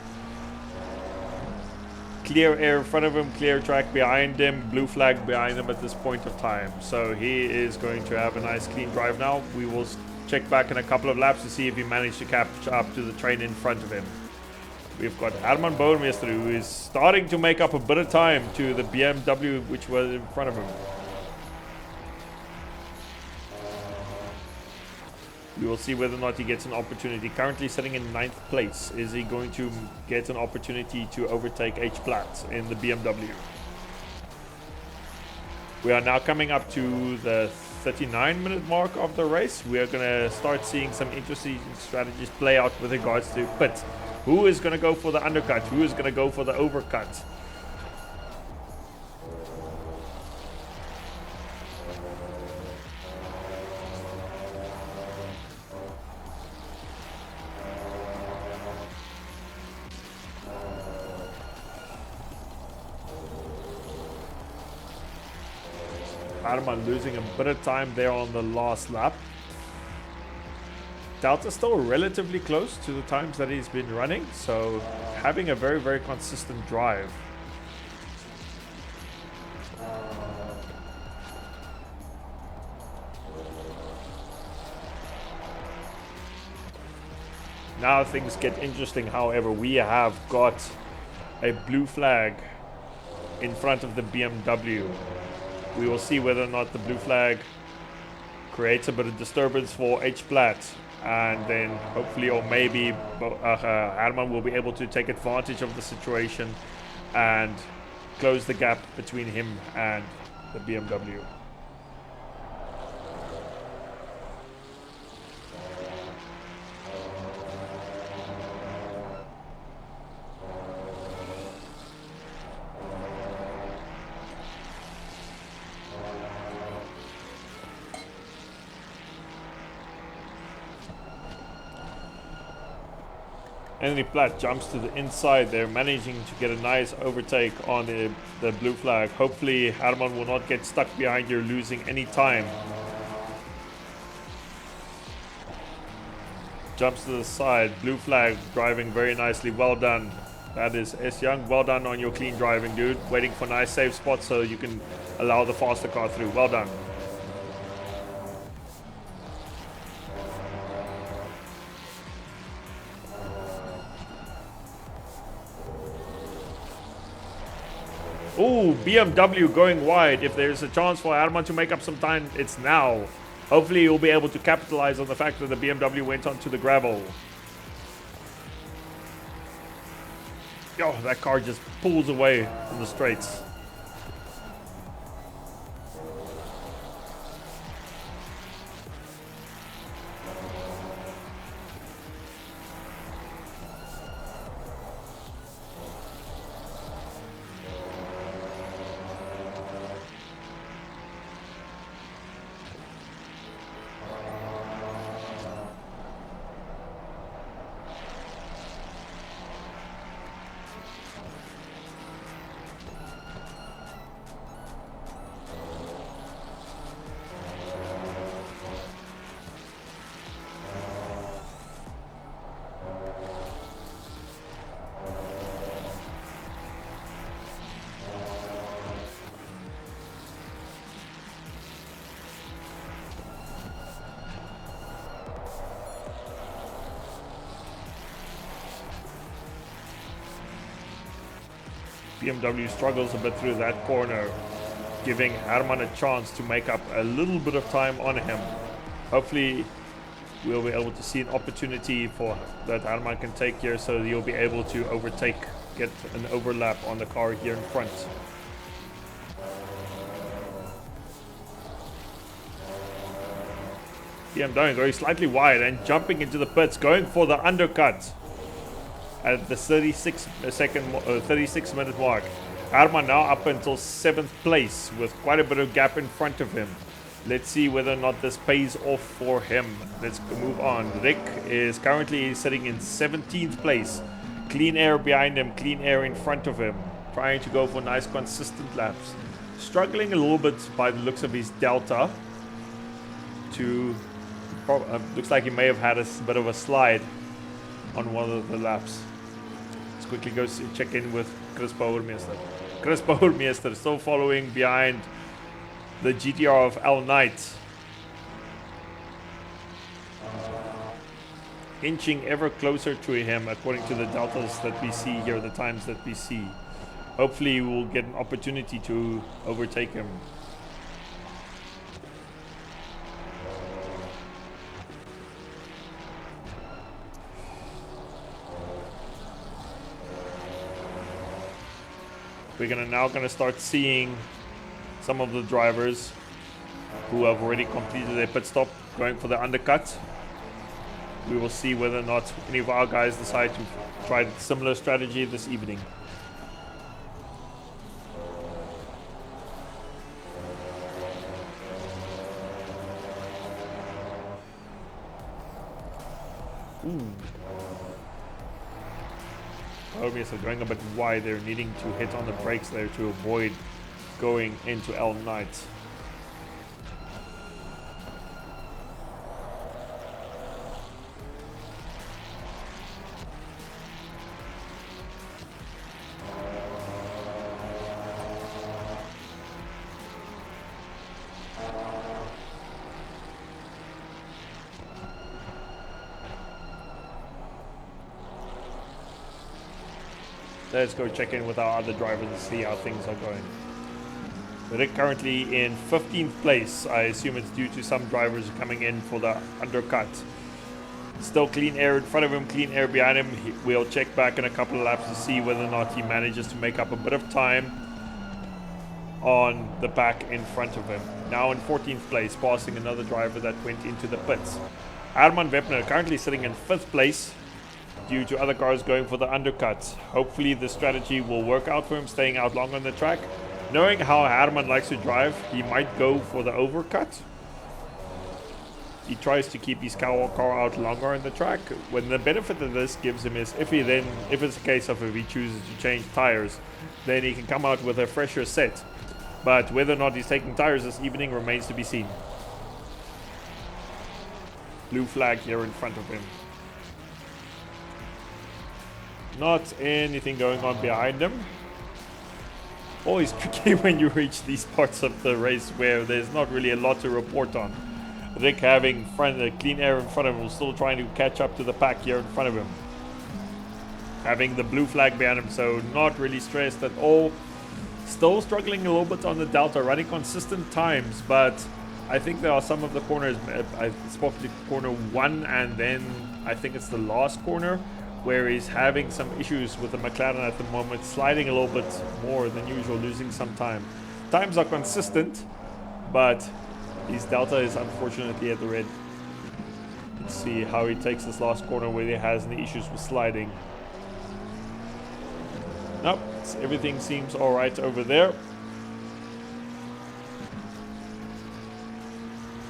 Clear air in front of him, clear track behind him, blue flag behind him at this point of time. So he is going to have a nice clean drive now. We will check back in a couple of laps to see if he managed to catch up to the train in front of him. We've got Herman Bouwmeester, who is starting to make up a bit of time to the BMW which was in front of him. We will see whether or not he gets an opportunity. Currently sitting in 9th place. Is he going to get an opportunity to overtake H. Platt in the BMW? We are now coming up to the 39-minute mark of the race. We are going to start seeing some interesting strategies play out with regards to pit. Who is going to go for the undercut? Who is going to go for the overcut? Herman losing a bit of time there on the last lap. Delta's still relatively close to the times that he's been running, so having a very, very consistent drive. Now things get interesting, however. We have got a blue flag in front of the BMW. We will see whether or not the blue flag creates a bit of disturbance for H. Platt, and then hopefully or maybe Herman will be able to take advantage of the situation and close the gap between him and the BMW. Anthony Platt jumps to the inside. They're managing to get a nice overtake on the blue flag. Hopefully Herman will not get stuck behind here losing any time. Jumps to the side. Blue flag driving very nicely. Well done. That is S. Young. Well done on your clean driving, dude. Waiting for nice safe spots so you can allow the faster car through. Well done. Ooh, BMW going wide. If there's a chance for Herman to make up some time, it's now. Hopefully he'll be able to capitalize on the fact that the BMW went onto the gravel. Yo, that car just pulls away from the straights. BMW struggles a bit through that corner, giving Herman a chance to make up a little bit of time on him. Hopefully we'll be able to see an opportunity for that Herman can take here, so you'll be able to overtake, get an overlap on the car here in front. BMW going slightly wide and jumping into the pits, going for the undercut at the 36 minute mark. Herman now up until 7th place with quite a bit of gap in front of him. Let's see whether or not this pays off for him. Let's move on. Rick is currently sitting in 17th place. Clean air behind him, clean air in front of him. Trying to go for nice consistent laps. Struggling a little bit by the looks of his delta. Looks like he may have had a bit of a slide on one of the laps. Let's quickly go check in with Chris Bouwermeester. Chris Bouwermeester still following behind the GTR of Al Knight. Inching ever closer to him according to the deltas that we see here, the times that we see. Hopefully we'll get an opportunity to overtake him. We're now gonna start seeing some of the drivers who have already completed their pit stop going for the undercut. We will see whether or not any of our guys decide to try a similar strategy this evening. Obviously going a bit wide, they're needing to hit on the brakes there to avoid going into Al Knight. Let's go check in with our other drivers and see how things are going. Rick currently in 15th place. I assume it's due to some drivers coming in for the undercut. Still clean air in front of him, clean air behind him. We'll check back in a couple of laps to see whether or not he manages to make up a bit of time on the pack in front of him. Now in 14th place, passing another driver that went into the pits. Herman Webner currently sitting in 5th place due to other cars going for the undercuts. Hopefully the strategy will work out for him, staying out long on the track. Knowing how Herman likes to drive, he might go for the overcut. He tries to keep his car out longer on the track. When the benefit that this gives him is if it's a case of if he chooses to change tires, then he can come out with a fresher set. But whether or not he's taking tires this evening remains to be seen. Blue flag here in front of him. Not anything going on behind him. Always tricky when you reach these parts of the race where there's not really a lot to report on. Rick having clean air in front of him, still trying to catch up to the pack here in front of him. Having the blue flag behind him, so not really stressed at all. Still struggling a little bit on the delta, running consistent times, but I think there are some of the corners, I spoke to corner 1 and then I think it's the last corner, where he's having some issues with the McLaren at the moment, sliding a little bit more than usual, losing some time. Times are consistent, but his delta is unfortunately at the red. Let's see how he takes this last corner where he has any issues with sliding. Nope, everything seems alright over there.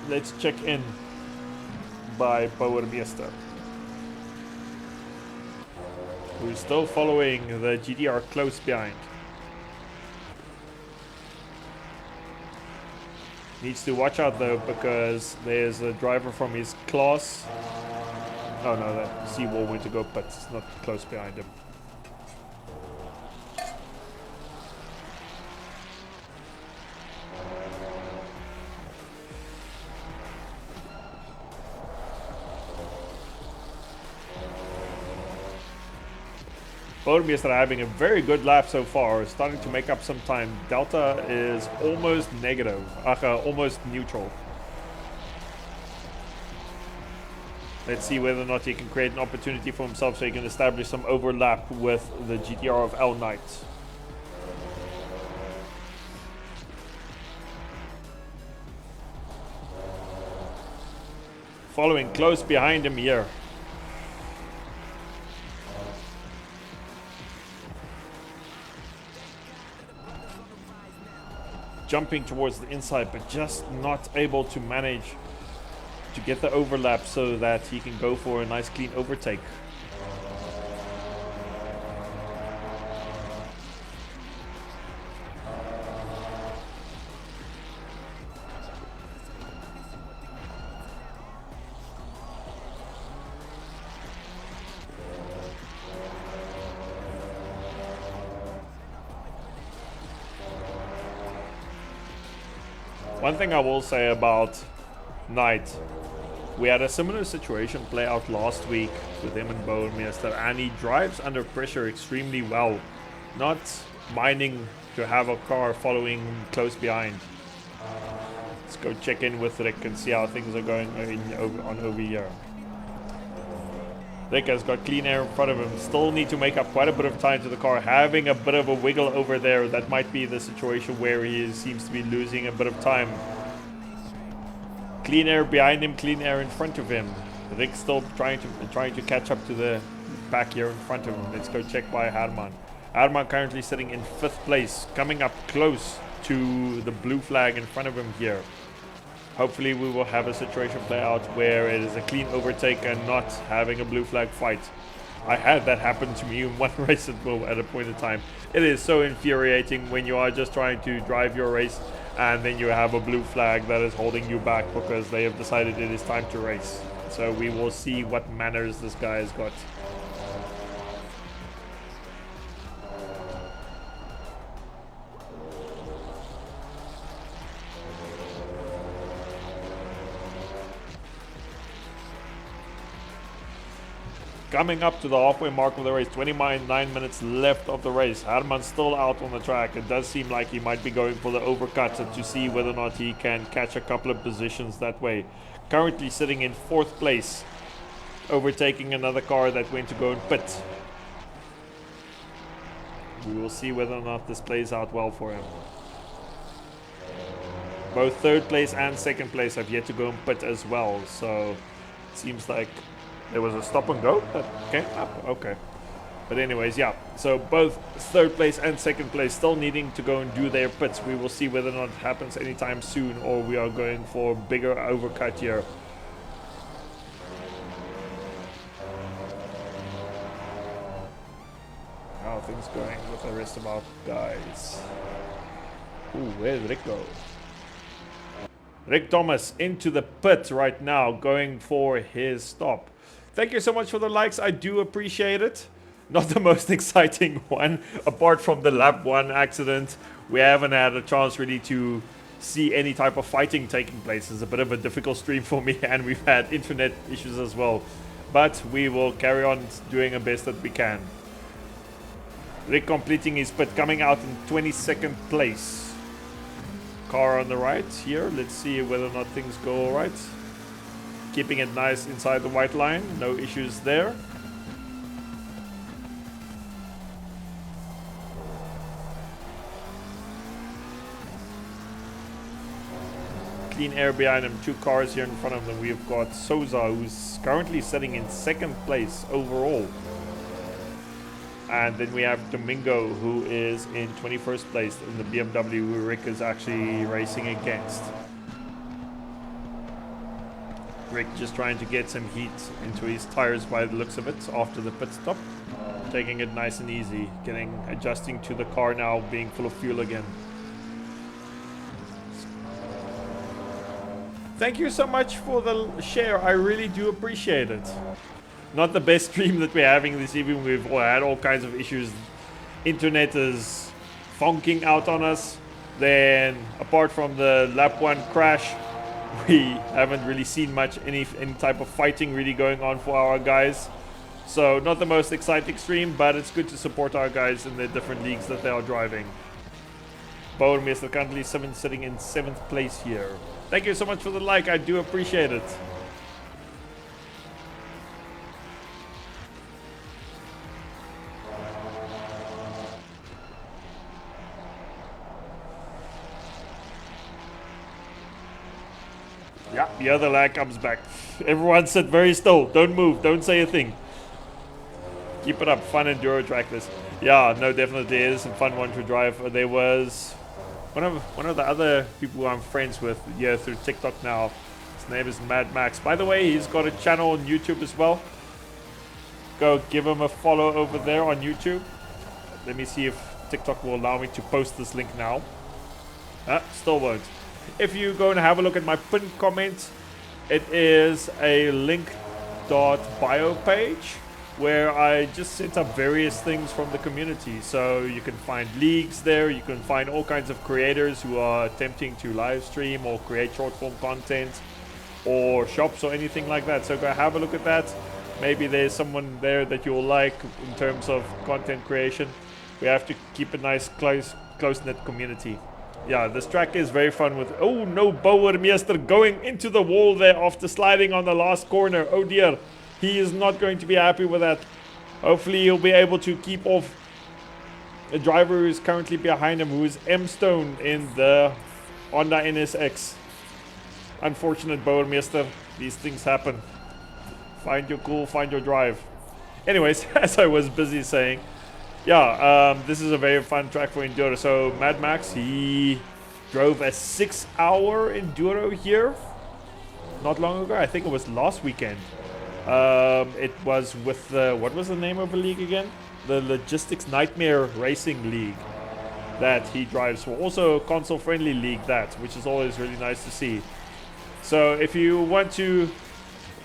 Let's check in by Bouwermeester, who's still following the GTR close behind. Needs to watch out though, because there's a driver from his class. Oh no, that Seawall went to go, but it's not close behind him. Bodemeister having a very good lap so far, starting to make up some time. Delta is almost negative, almost neutral. Let's see whether or not he can create an opportunity for himself so he can establish some overlap with the GTR of L Knight. Following close behind him here. Jumping towards the inside, but just not able to manage to get the overlap so that he can go for a nice clean overtake. One thing I will say about Knight, we had a similar situation play out last week with him and Bodemeister, and he drives under pressure extremely well, not minding to have a car following close behind. Let's go check in with Rick and see how things are going on over here. Rick has got clean air in front of him. Still need to make up quite a bit of time to the car. Having a bit of a wiggle over there. That might be the situation where he seems to be losing a bit of time. Clean air behind him, clean air in front of him. Rick still trying to catch up to the back here in front of him. Let's go check by Herman. Herman currently sitting in 5th place, coming up close to the blue flag in front of him here. Hopefully we will have a situation play out where it is a clean overtake and not having a blue flag fight. I had that happen to me in one race at a point in time. It is so infuriating when you are just trying to drive your race and then you have a blue flag that is holding you back because they have decided it is time to race. So we will see what manners this guy has got. Coming up to the halfway mark of the race, 29 minutes left of the race. Herman's still out on the track. It does seem like he might be going for the overcut to see whether or not he can catch a couple of positions that way. Currently sitting in 4th place, overtaking another car that went to go and pit. We will see whether or not this plays out well for him. Both 3rd place and 2nd place have yet to go and pit as well, so it seems like there was a stop and go that came up. Okay. But anyways, yeah. So both 3rd place and 2nd place still needing to go and do their pits. We will see whether or not it happens anytime soon or we are going for a bigger overcut here. How are things going with the rest of our guys? Ooh, where's Rick go? Rick Thomas into the pit right now, going for his stop. Thank you so much for the likes. I do appreciate it. Not the most exciting one. Apart from the lap 1 accident, we haven't had a chance really to see any type of fighting taking place. It's a bit of a difficult stream for me, and we've had internet issues as well. But we will carry on doing the best that we can. Rick completing his pit, coming out in 22nd place. Car on the right here. Let's see whether or not things go all right. Keeping it nice inside the white line, no issues there. Clean air behind him, 2 cars here in front of them. We've got Souza, who's currently sitting in 2nd place overall. And then we have Domingo, who is in 21st place in the BMW, who Rick is actually racing against. Rick just trying to get some heat into his tires by the looks of it after the pit stop. Taking it nice and easy, adjusting to the car now being full of fuel again. Thank you so much for the share, I really do appreciate it. Not the best stream that we're having this evening. We've had all kinds of issues. Internet is funking out on us. Then apart from the lap 1 crash, we haven't really seen much any type of fighting really going on for our guys. So not the most exciting stream, but it's good to support our guys in the different leagues that they are driving. Bouwmeester currently sitting in 7th place here. Thank you so much for the like, I do appreciate it. Yeah, the other lag comes back. Everyone sit very still. Don't move. Don't say a thing. Keep it up. Fun enduro track this. Yeah, no, definitely it is a fun one to drive. There was one of the other people who I'm friends with through TikTok now. His name is Mad Max. By the way, he's got a channel on YouTube as well. Go give him a follow over there on YouTube. Let me see if TikTok will allow me to post this link now. Still won't. If you go and have a look at my pinned comment, it is a link.bio page where I just set up various things from the community. So you can find leagues there, you can find all kinds of creators who are attempting to live stream or create short form content or shops or anything like that. So go have a look at that. Maybe there's someone there that you'll like in terms of content creation. We have to keep a nice close-knit community. Yeah, this track is very fun with... Oh no, Bouwmeester going into the wall there after sliding on the last corner. Oh dear, he is not going to be happy with that. Hopefully he'll be able to keep off a driver who is currently behind him, who is M Stone in the Honda NSX. Unfortunate, Bouwmeester. These things happen. Find your cool, find your drive. Anyways, as I was busy saying... Yeah, this is a very fun track for enduro. So Mad Max, he drove a 6-hour enduro here not long ago. I think it was last weekend. It was with the, what was the name of the league again? The Logistics Nightmare Racing League that he drives for. Also a console friendly league, that, which is always really nice to see. So if you want to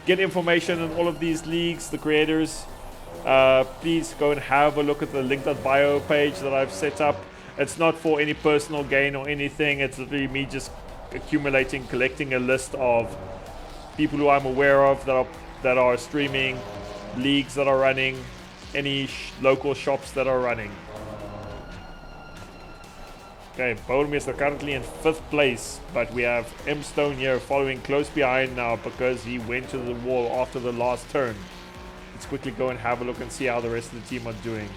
get information on all of these leagues, the creators, please go and have a look at the link.bio page that I've set up. It's not for any personal gain or anything. It's literally me just collecting a list of people who I'm aware of that are streaming, leagues that are running, any local shops that are running. Okay, Bouwmeester currently in 5th place, but we have M Stone here following close behind now because he went to the wall after the last turn. Let's quickly go and have a look and see how the rest of the team are doing.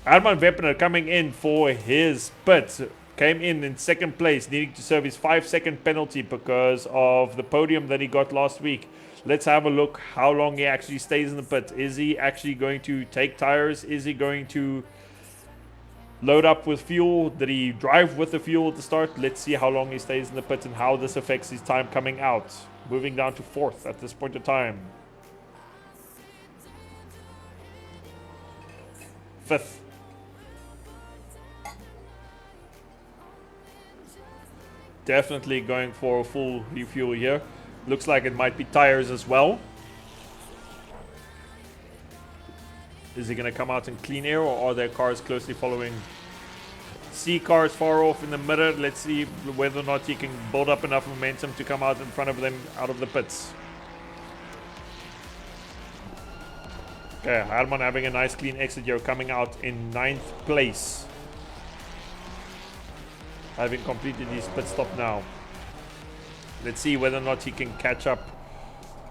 Herman Weppener coming in for his pit. Came in 2nd place, needing to serve his 5-second penalty because of the podium that he got last week. Let's have a look how long he actually stays in the pit. Is he actually going to take tires? Is he going to load up with fuel? Did he drive with the fuel at the start? Let's see how long he stays in the pit and how this affects his time coming out. Moving down to 4th at this point in time. 5th. Definitely going for a full refuel here. Looks like it might be tires as well. Is he going to come out in clean air, or are there cars closely following? See cars far off in the mirror. Let's see whether or not he can build up enough momentum to come out in front of them out of the pits. Okay, Herman having a nice clean exit here, coming out in 9th place. Having completed his pit stop now. Let's see whether or not he can catch up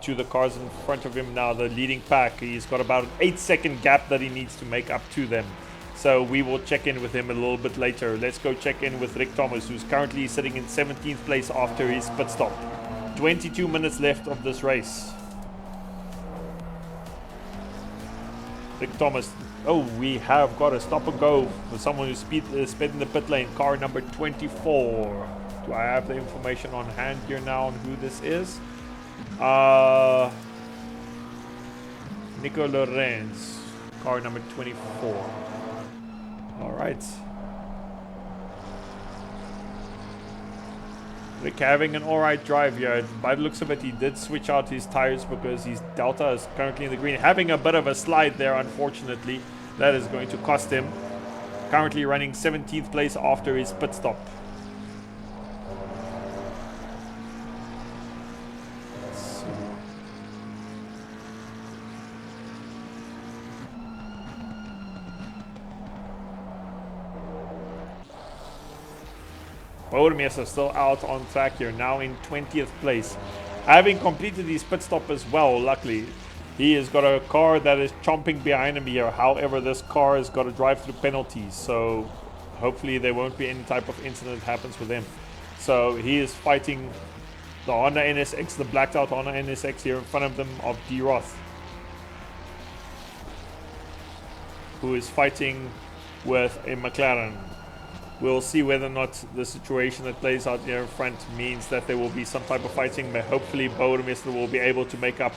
to the cars in front of him now, the leading pack. He's got about an 8-second gap that he needs to make up to them. So we will check in with him a little bit later. Let's go check in with Rick Thomas, who's currently sitting in 17th place after his pit stop. 22 minutes left of this race. Rick Thomas. Oh, we have got a stop and go for someone who's sped in the pit lane. Car number 24. Do I have the information on hand here now on who this is? Nico Lorenz. Car number 24. All right. Rick having an alright drive here. By the looks of it, he did switch out his tires because his Delta is currently in the green. Having a bit of a slide there, unfortunately. That is going to cost him. Currently running 17th place after his pit stop. Bouwmeester still out on track here, now in 20th place. Having completed his pit stop as well, luckily. He has got a car that is chomping behind him here. However, this car has got to drive through penalties, so hopefully there won't be any type of incident happens with him. So he is fighting the Honda NSX, the blacked out Honda NSX here in front of them of D. Roth, who is fighting with a McLaren. We'll see whether or not the situation that plays out here in front means that there will be some type of fighting, but hopefully Bouwmeester will be able to make up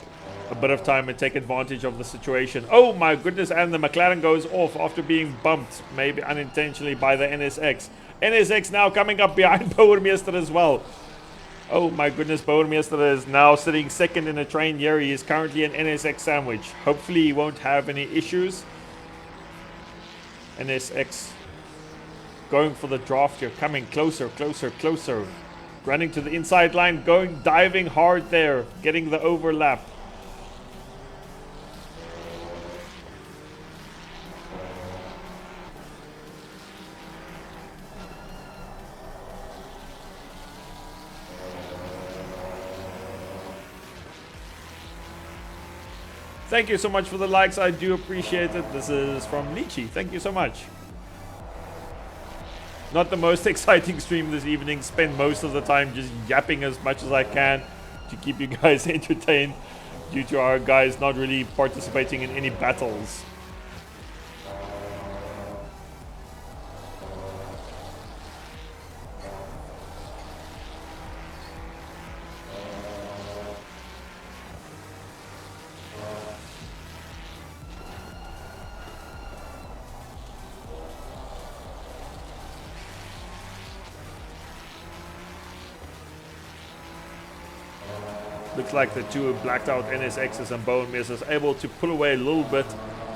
a bit of time and take advantage of the situation. Oh my goodness, and the McLaren goes off after being bumped, maybe unintentionally, by the NSX. NSX now coming up behind Bouwmeester as well. Oh my goodness, Bouwmeester is now sitting second in the train here. He is currently an NSX sandwich. Hopefully he won't have any issues. NSX going for the draft here, coming closer, closer, closer. Running to the inside line, going, diving hard there, getting the overlap. Thank you so much for the likes. I do appreciate it. This is from Lychee. Thank you so much. Not the most exciting stream this evening. Spend most of the time just yapping as much as I can to keep you guys entertained due to our guys not really participating in any battles. Looks like the two blacked out NSXs and Bouwmeester is able to pull away a little bit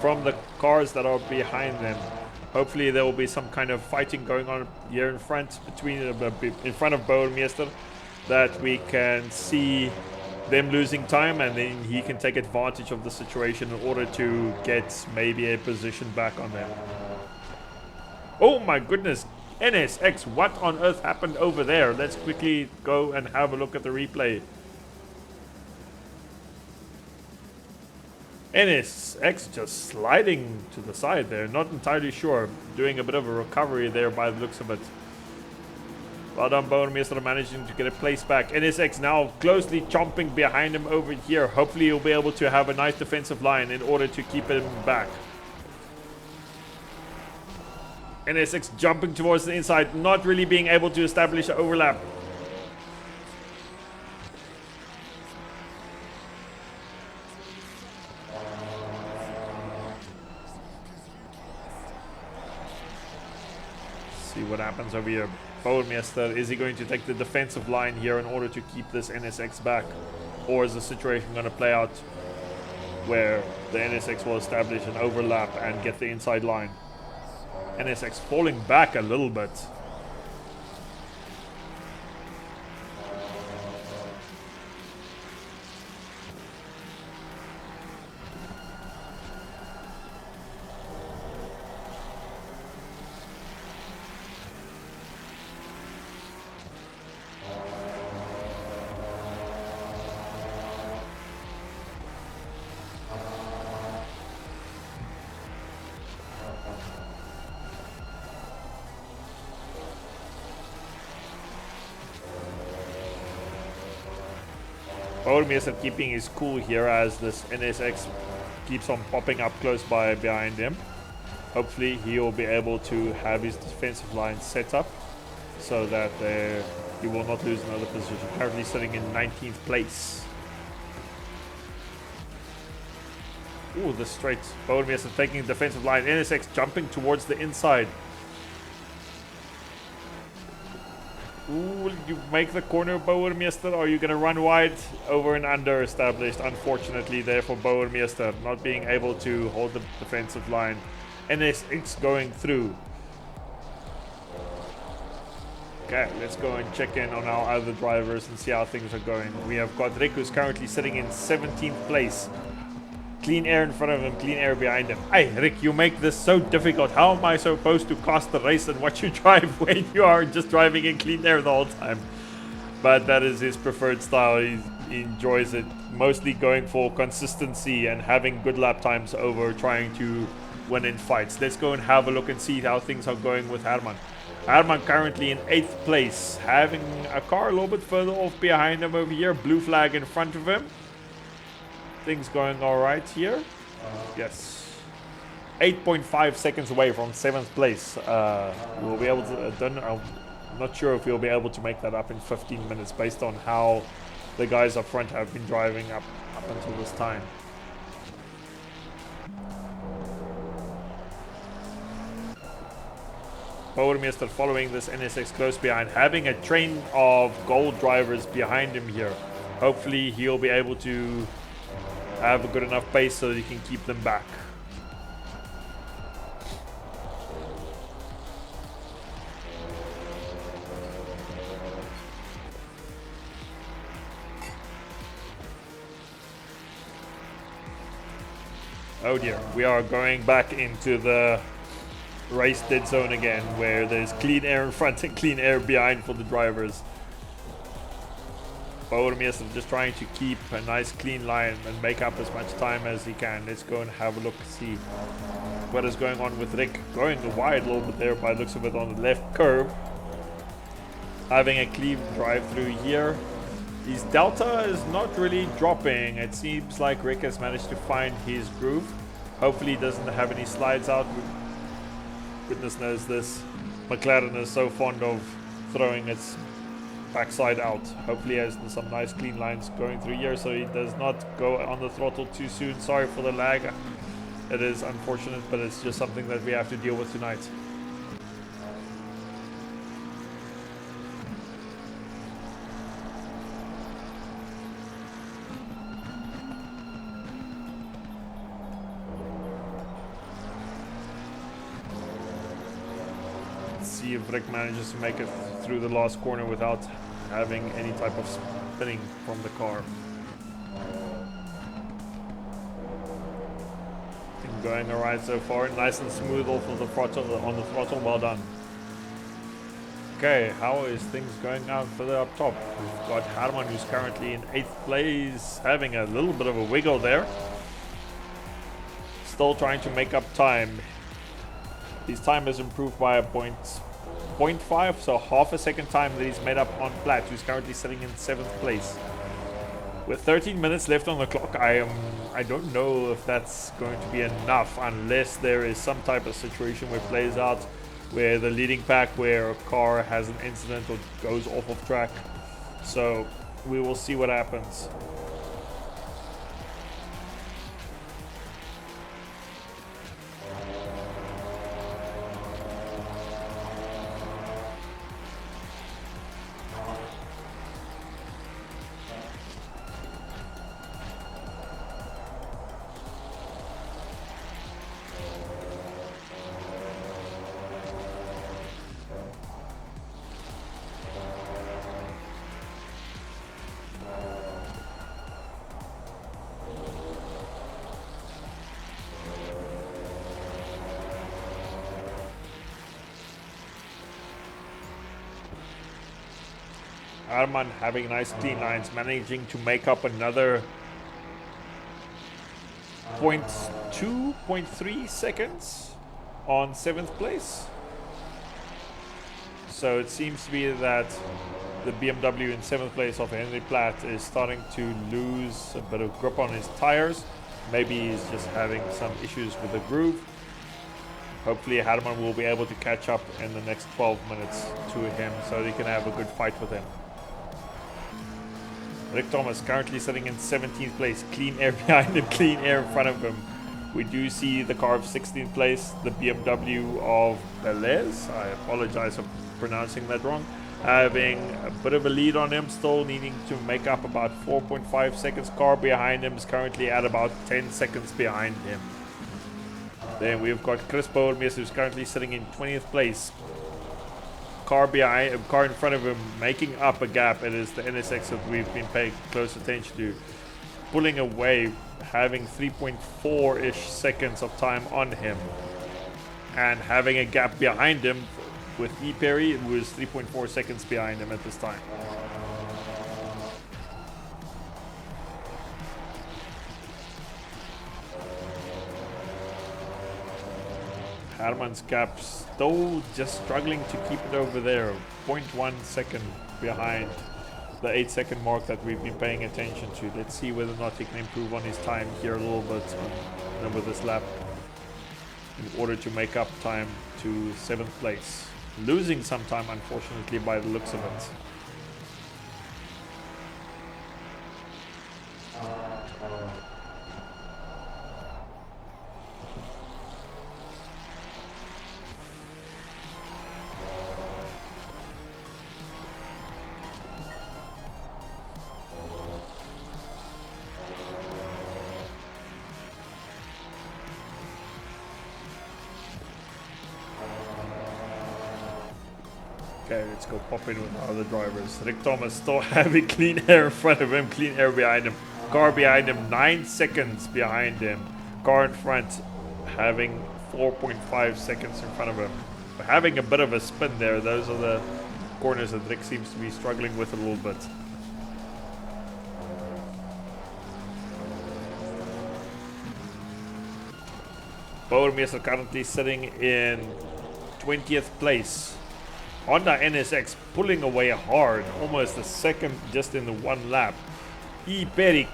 from the cars that are behind them. Hopefully there will be some kind of fighting going on here in front in front of Bouwmeester, that we can see them losing time, and then he can take advantage of the situation in order to get maybe a position back on them. Oh my goodness, NSX, what on earth happened over there? Let's quickly go and have a look at the replay. NSX just sliding to the side there, not entirely sure, doing a bit of a recovery there by the looks of it. Well done, Bouwmeester, managing to get a place back. NSX now closely chomping behind him over here. Hopefully he'll be able to have a nice defensive line in order to keep him back. NSX jumping towards the inside, not really being able to establish an overlap. See what happens over here. Bouwmeester, is he going to take the defensive line here in order to keep this NSX back? Or is the situation going to play out where the NSX will establish an overlap and get the inside line? NSX falling back a little bit. Bouwmeester keeping his cool here as this NSX keeps on popping up close by behind him. Hopefully he will be able to have his defensive line set up so that he will not lose another position. Currently sitting in 19th place. Ooh, the straight. Bouwmeester taking defensive line. NSX jumping towards the inside. Ooh, will you make the corner, Bouwmeester? Or are you going to run wide? Over and under established, unfortunately, there for Bouwmeester. Not being able to hold the defensive line. NSX going through. Okay, let's go and check in on our other drivers and see how things are going. We have got Rick, who's currently sitting in 17th place. Clean air in front of him, clean air behind him. Hey, Rick, you make this so difficult. How am I supposed to cast the race and watch you drive when you are just driving in clean air the whole time? But that is his preferred style. He enjoys it, mostly going for consistency and having good lap times over trying to win in fights. Let's go and have a look and see how things are going with Herman. Herman currently in 8th place, having a car a little bit further off behind him over here. Blue flag in front of him. Things going all right here. Yes. 8.5 seconds away from 7th place. We'll be able to... I'm not sure if we'll be able to make that up in 15 minutes based on how the guys up front have been driving up until this time. Bodemeister following this NSX close behind, having a train of gold drivers behind him here. Hopefully he'll be able to have a good enough pace so that he can keep them back. Oh dear, we are going back into the race dead zone again, where there's clean air in front and clean air behind for the drivers. Bodemeister just trying to keep a nice clean line and make up as much time as he can. Let's go and have a look, see what is going on with Rick. Going wide a little bit there by the looks of it on the left curve. Having a clean drive through here. His delta is not really dropping. It seems like Rick has managed to find his groove. Hopefully he doesn't have any slides out. Goodness knows this McLaren is so fond of throwing its backside out. Hopefully he has some nice clean lines going through here so he does not go on the throttle too soon. Sorry for the lag. It is unfortunate, but it's just something that we have to deal with tonight. See if Rick manages to make it through the last corner without having any type of spinning from the car. Going alright so far, nice and smooth off of the throttle, on the throttle, well done. Okay, how is things going out further up top? We've got Herman, who's currently in 8th place, having a little bit of a wiggle there. Still trying to make up time. His time has improved by a 0.5, so half a second time that he's made up on Platt, who's currently sitting in 7th place. With 13 minutes left on the clock, I don't know if that's going to be enough unless there is some type of situation where it plays out where the leading pack, where a car has an incident or goes off of track. So we will see what happens. Herman having nice clean lines, managing to make up another 0.2, 0.3 seconds on 7th place. So it seems to be that the BMW in 7th place of Henry Platt is starting to lose a bit of grip on his tires. Maybe he's just having some issues with the groove. Hopefully Herman will be able to catch up in the next 12 minutes to him so he can have a good fight with him. Rick Thomas currently sitting in 17th place, clean air behind him, clean air in front of him. We do see the car of 16th place, the BMW of Belez. I apologize for pronouncing that wrong. Having a bit of a lead on him, still needing to make up about 4.5 seconds. Car behind him is currently at about 10 seconds behind him. Then we've got Chris Bowermees, who's currently sitting in 20th place. Car in front of him making up a gap. It is the NSX that we've been paying close attention to. pulling away, having 3.4-ish seconds of time on him, and having a gap behind him with E Perry, who is 3.4 seconds behind him at this time. Herman's gap still just struggling to keep it over there, 0.1 second behind the 8-second mark that we've been paying attention to. Let's see whether or not he can improve on his time here a little bit with this lap in order to make up time to 7th place. Losing some time, unfortunately, by the looks of it. Okay, let's go pop in with our other drivers. Rick Thomas still having clean air in front of him, clean air behind him. Car behind him, 9 seconds behind him. Car in front having 4.5 seconds in front of him. Having a bit of a spin there. Those are the corners that Rick seems to be struggling with a little bit. Bouwmeester currently sitting in 20th place. Honda NSX pulling away hard, almost a second just in the one lap. E Perry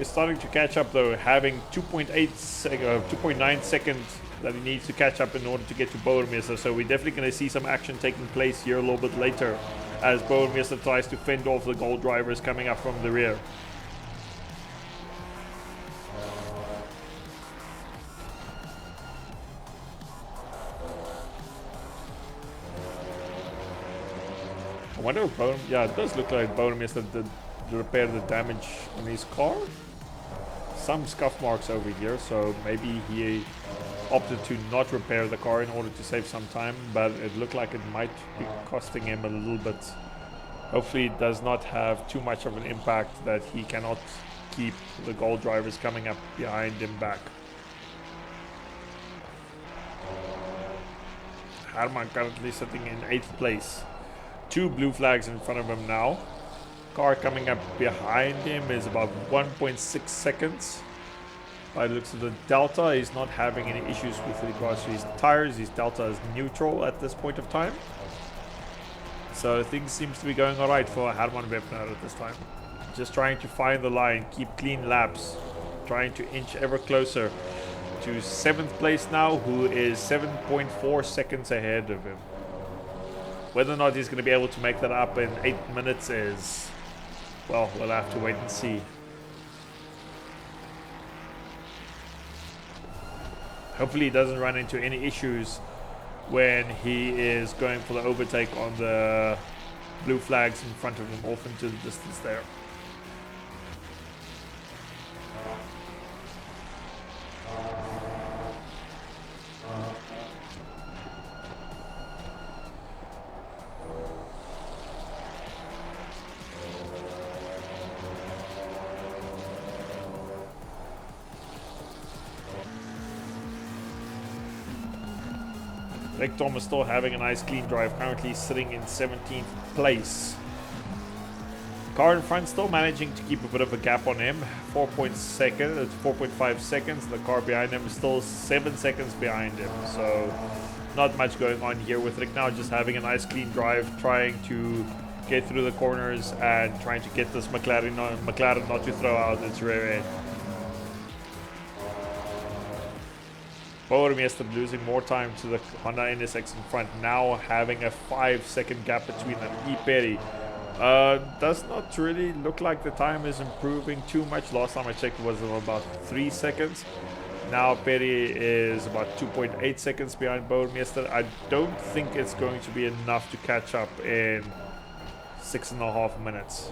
starting to catch up though, having 2.9 seconds that he needs to catch up in order to get to Bouwmeester. So we're definitely going to see some action taking place here a little bit later as Bouwmeester tries to fend off the gold drivers coming up from the rear. I wonder if it does look like Bouwmeester did repair the damage on his car. Some scuff marks over here, so maybe he opted to not repair the car in order to save some time, but it looked like it might be costing him a little bit. Hopefully it does not have too much of an impact that he cannot keep the gold drivers coming up behind him back. Herman currently sitting in 8th place. 2 blue flags in front of him now. Car coming up behind him is about 1.6 seconds. By the looks of the delta, he's not having any issues with regards to his tires. His delta is neutral at this point of time. So things seems to be going alright for Herman Webner at this time. Just trying to find the line, keep clean laps, trying to inch ever closer to 7th place now, who is 7.4 seconds ahead of him. Whether or not he's going to be able to make that up in 8 minutes is, well, we'll have to wait and see. Hopefully he doesn't run into any issues when he is going for the overtake on the blue flags in front of him off into the distance there. Rick Thomas still having a nice clean drive, currently sitting in 17th place. Car in front still managing to keep a bit of a gap on him, 4.5 seconds. The car behind him is still 7 seconds behind him, so not much going on here with Rick now, just having a nice clean drive, trying to get through the corners and trying to get this McLaren not to throw out its rear end. Bouwmeester losing more time to the Honda NSX in front, now having a 5-second gap between them. E Perry does not really look like the time is improving too much. Last time I checked it was about 3 seconds. Now Perry is about 2.8 seconds behind Bouwmeester. I don't think it's going to be enough to catch up in 6.5 minutes.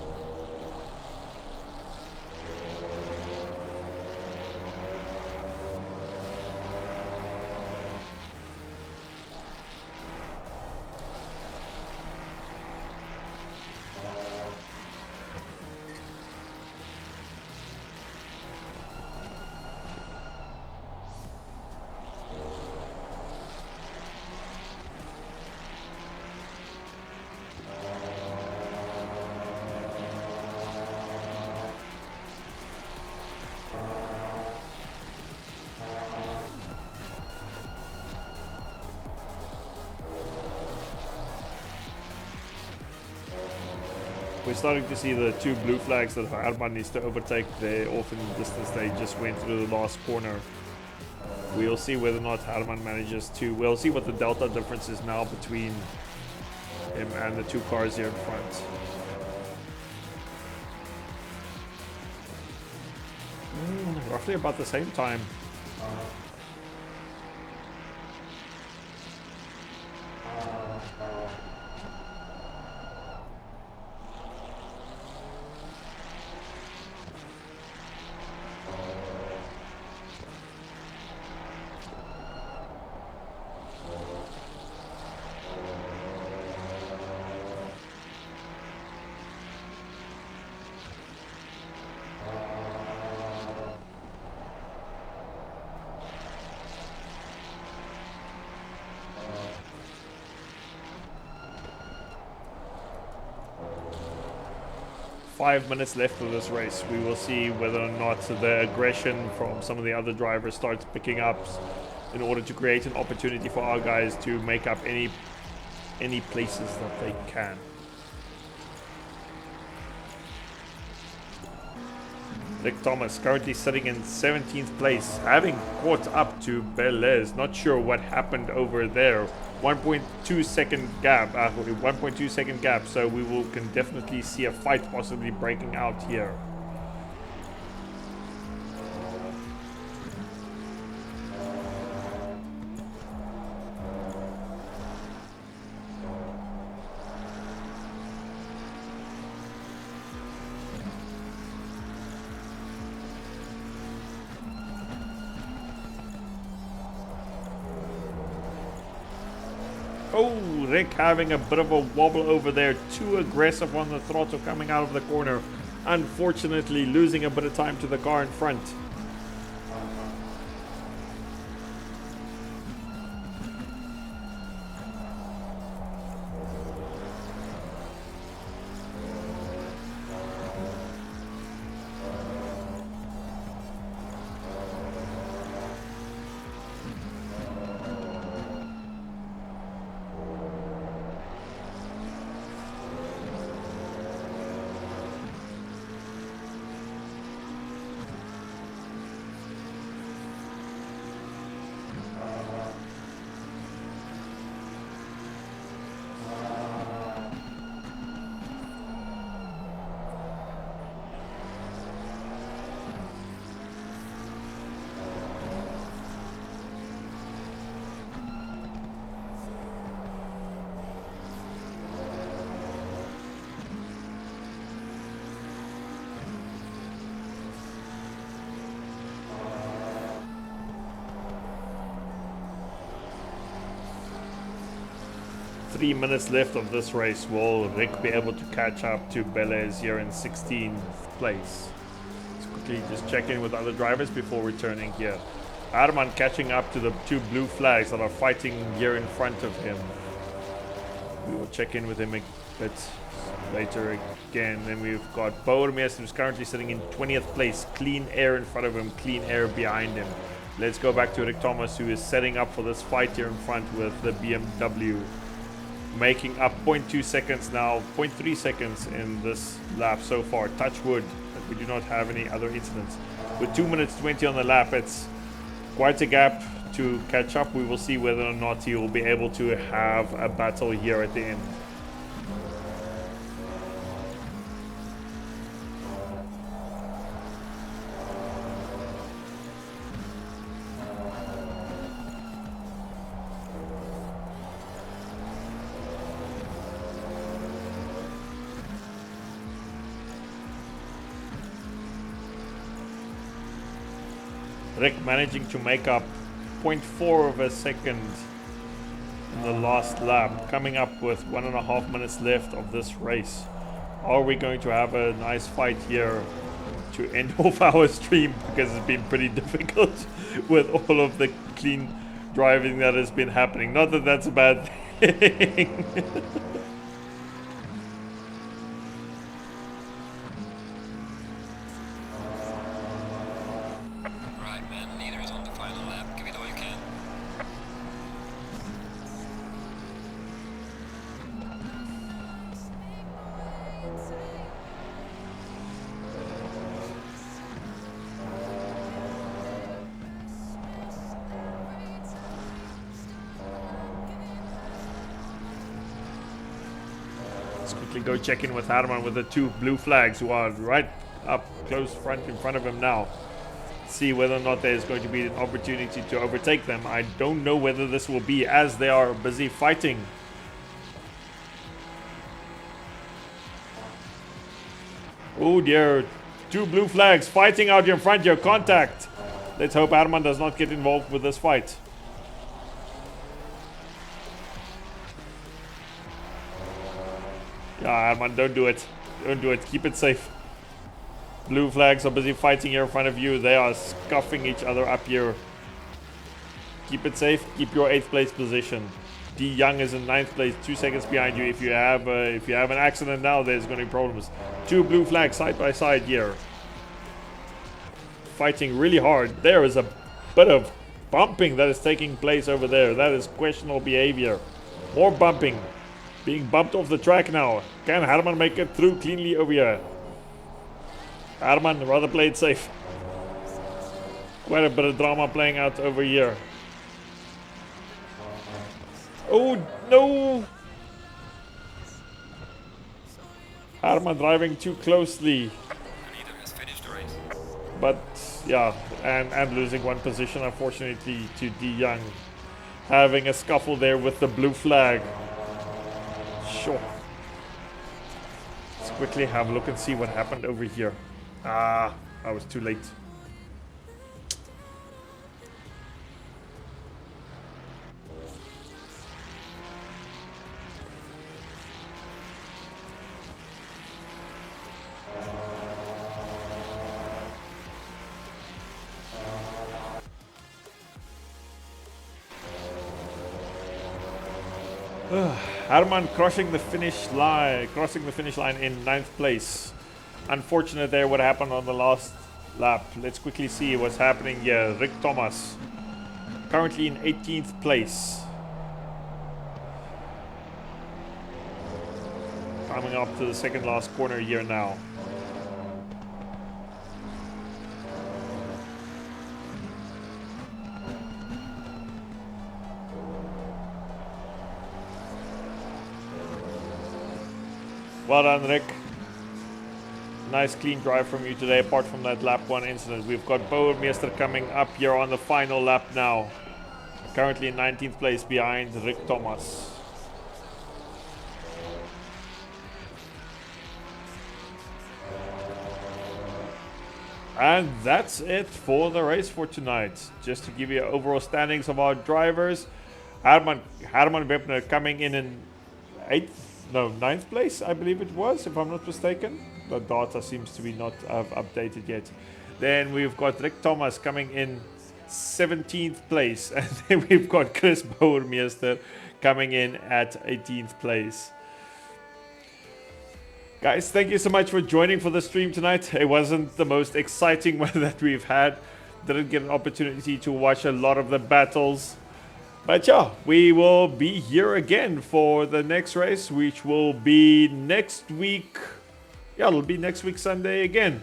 We're starting to see the two blue flags that Herman needs to overtake there off in the distance. They just went through the last corner. We'll see whether or not Herman manages to. We'll see what the delta difference is now between him and the two cars here in front. Roughly about the same time. 5 minutes left of this race. We will see whether or not the aggression from some of the other drivers starts picking up in order to create an opportunity for our guys to make up any places that they can. Rick Thomas currently sitting in 17th place, having caught up to Belez. Not sure what happened over there. 1.2 second gap, 1.2 second gap. So we can definitely see a fight possibly breaking out here. Oh, Rick having a bit of a wobble over there. Too aggressive on the throttle coming out of the corner. Unfortunately, losing a bit of time to the car in front. Minutes left of this race. Will Rick be able to catch up to Belez here in 16th place? Let's quickly just check in with other drivers before returning here. Arman catching up to the two blue flags that are fighting here in front of him. We will check in with him a bit later again. Then we've got Boermeester, who's currently sitting in 20th place. Clean air in front of him, clean air behind him. Let's go back to Rick Thomas, who is setting up for this fight here in front with the BMW. Making up 0.2 seconds now, 0.3 seconds in this lap so far. Touch wood that we do not have any other incidents. With 2 minutes 20 on the lap, it's quite a gap to catch up. We will see whether or not he will be able to have a battle here at the end. Rick managing to make up 0.4 of a second in the last lap, coming up with 1.5 minutes left of this race. Are we going to have a nice fight here to end off our stream, because it's been pretty difficult with all of the clean driving that has been happening. Not that that's a bad thing. Let's quickly go check in with Herman with the 2 blue flags who are right up close in front of him now. See whether or not there's going to be an opportunity to overtake them. I don't know whether this will be, as they are busy fighting. Oh dear, 2 blue flags fighting out in front here. Contact. Let's hope Herman does not get involved with this fight. Yeah, Herman, don't do it. Don't do it. Keep it safe. Blue flags are busy fighting here in front of you. They are scuffing each other up here. Keep it safe. Keep your 8th place position. D Young is in 9th place, 2 seconds behind you. If you have an accident now, there's going to be problems. 2 blue flags side by side here, fighting really hard. There is a bit of bumping that is taking place over there. That is questionable behavior. More bumping, being bumped off the track now. Can Herman make it through cleanly over here? Herman, rather play it safe. Quite a bit of drama playing out over here. Oh no! Herman driving too closely. But yeah, and losing 1 position unfortunately to D Young. Having a scuffle there with the blue flag. Sure. Let's quickly have a look and see what happened over here. Ah, I was too late. Herman crossing the finish line in 9th place. Unfortunate there what happened on the last lap. Let's quickly see what's happening here. Rick Thomas currently in 18th place. Coming up to the 2nd last corner here now. Well done, Rick. Nice clean drive from you today, apart from that lap 1 incident. We've got Bouwermeester coming up here on the final lap now. Currently in 19th place behind Rick Thomas. And that's it for the race for tonight. Just to give you overall standings of our drivers. Herman Webner coming in 9th place, I believe it was, if I'm not mistaken. The data seems to be not updated yet. Then we've got Rick Thomas coming in 17th place. And then we've got Chris Bouwermeester coming in at 18th place. Guys, thank you so much for joining for the stream tonight. It wasn't the most exciting one that we've had. Didn't get an opportunity to watch a lot of the battles. But yeah, we will be here again for the next race, which will be next week. Yeah, it'll be next week Sunday again.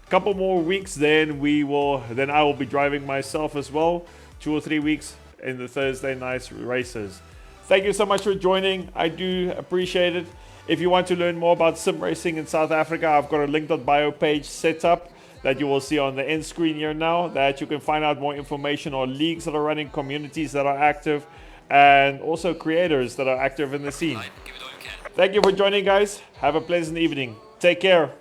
A couple more weeks, then I will be driving myself as well. 2 or 3 weeks in the Thursday night races. Thank you so much for joining. I do appreciate it. If you want to learn more about sim racing in South Africa, I've got a link.bio page set up that you will see on the end screen here now, that you can find out more information on leagues that are running, communities that are active, and also creators that are active in the scene. Thank you for joining, guys. Have a pleasant evening. Take care.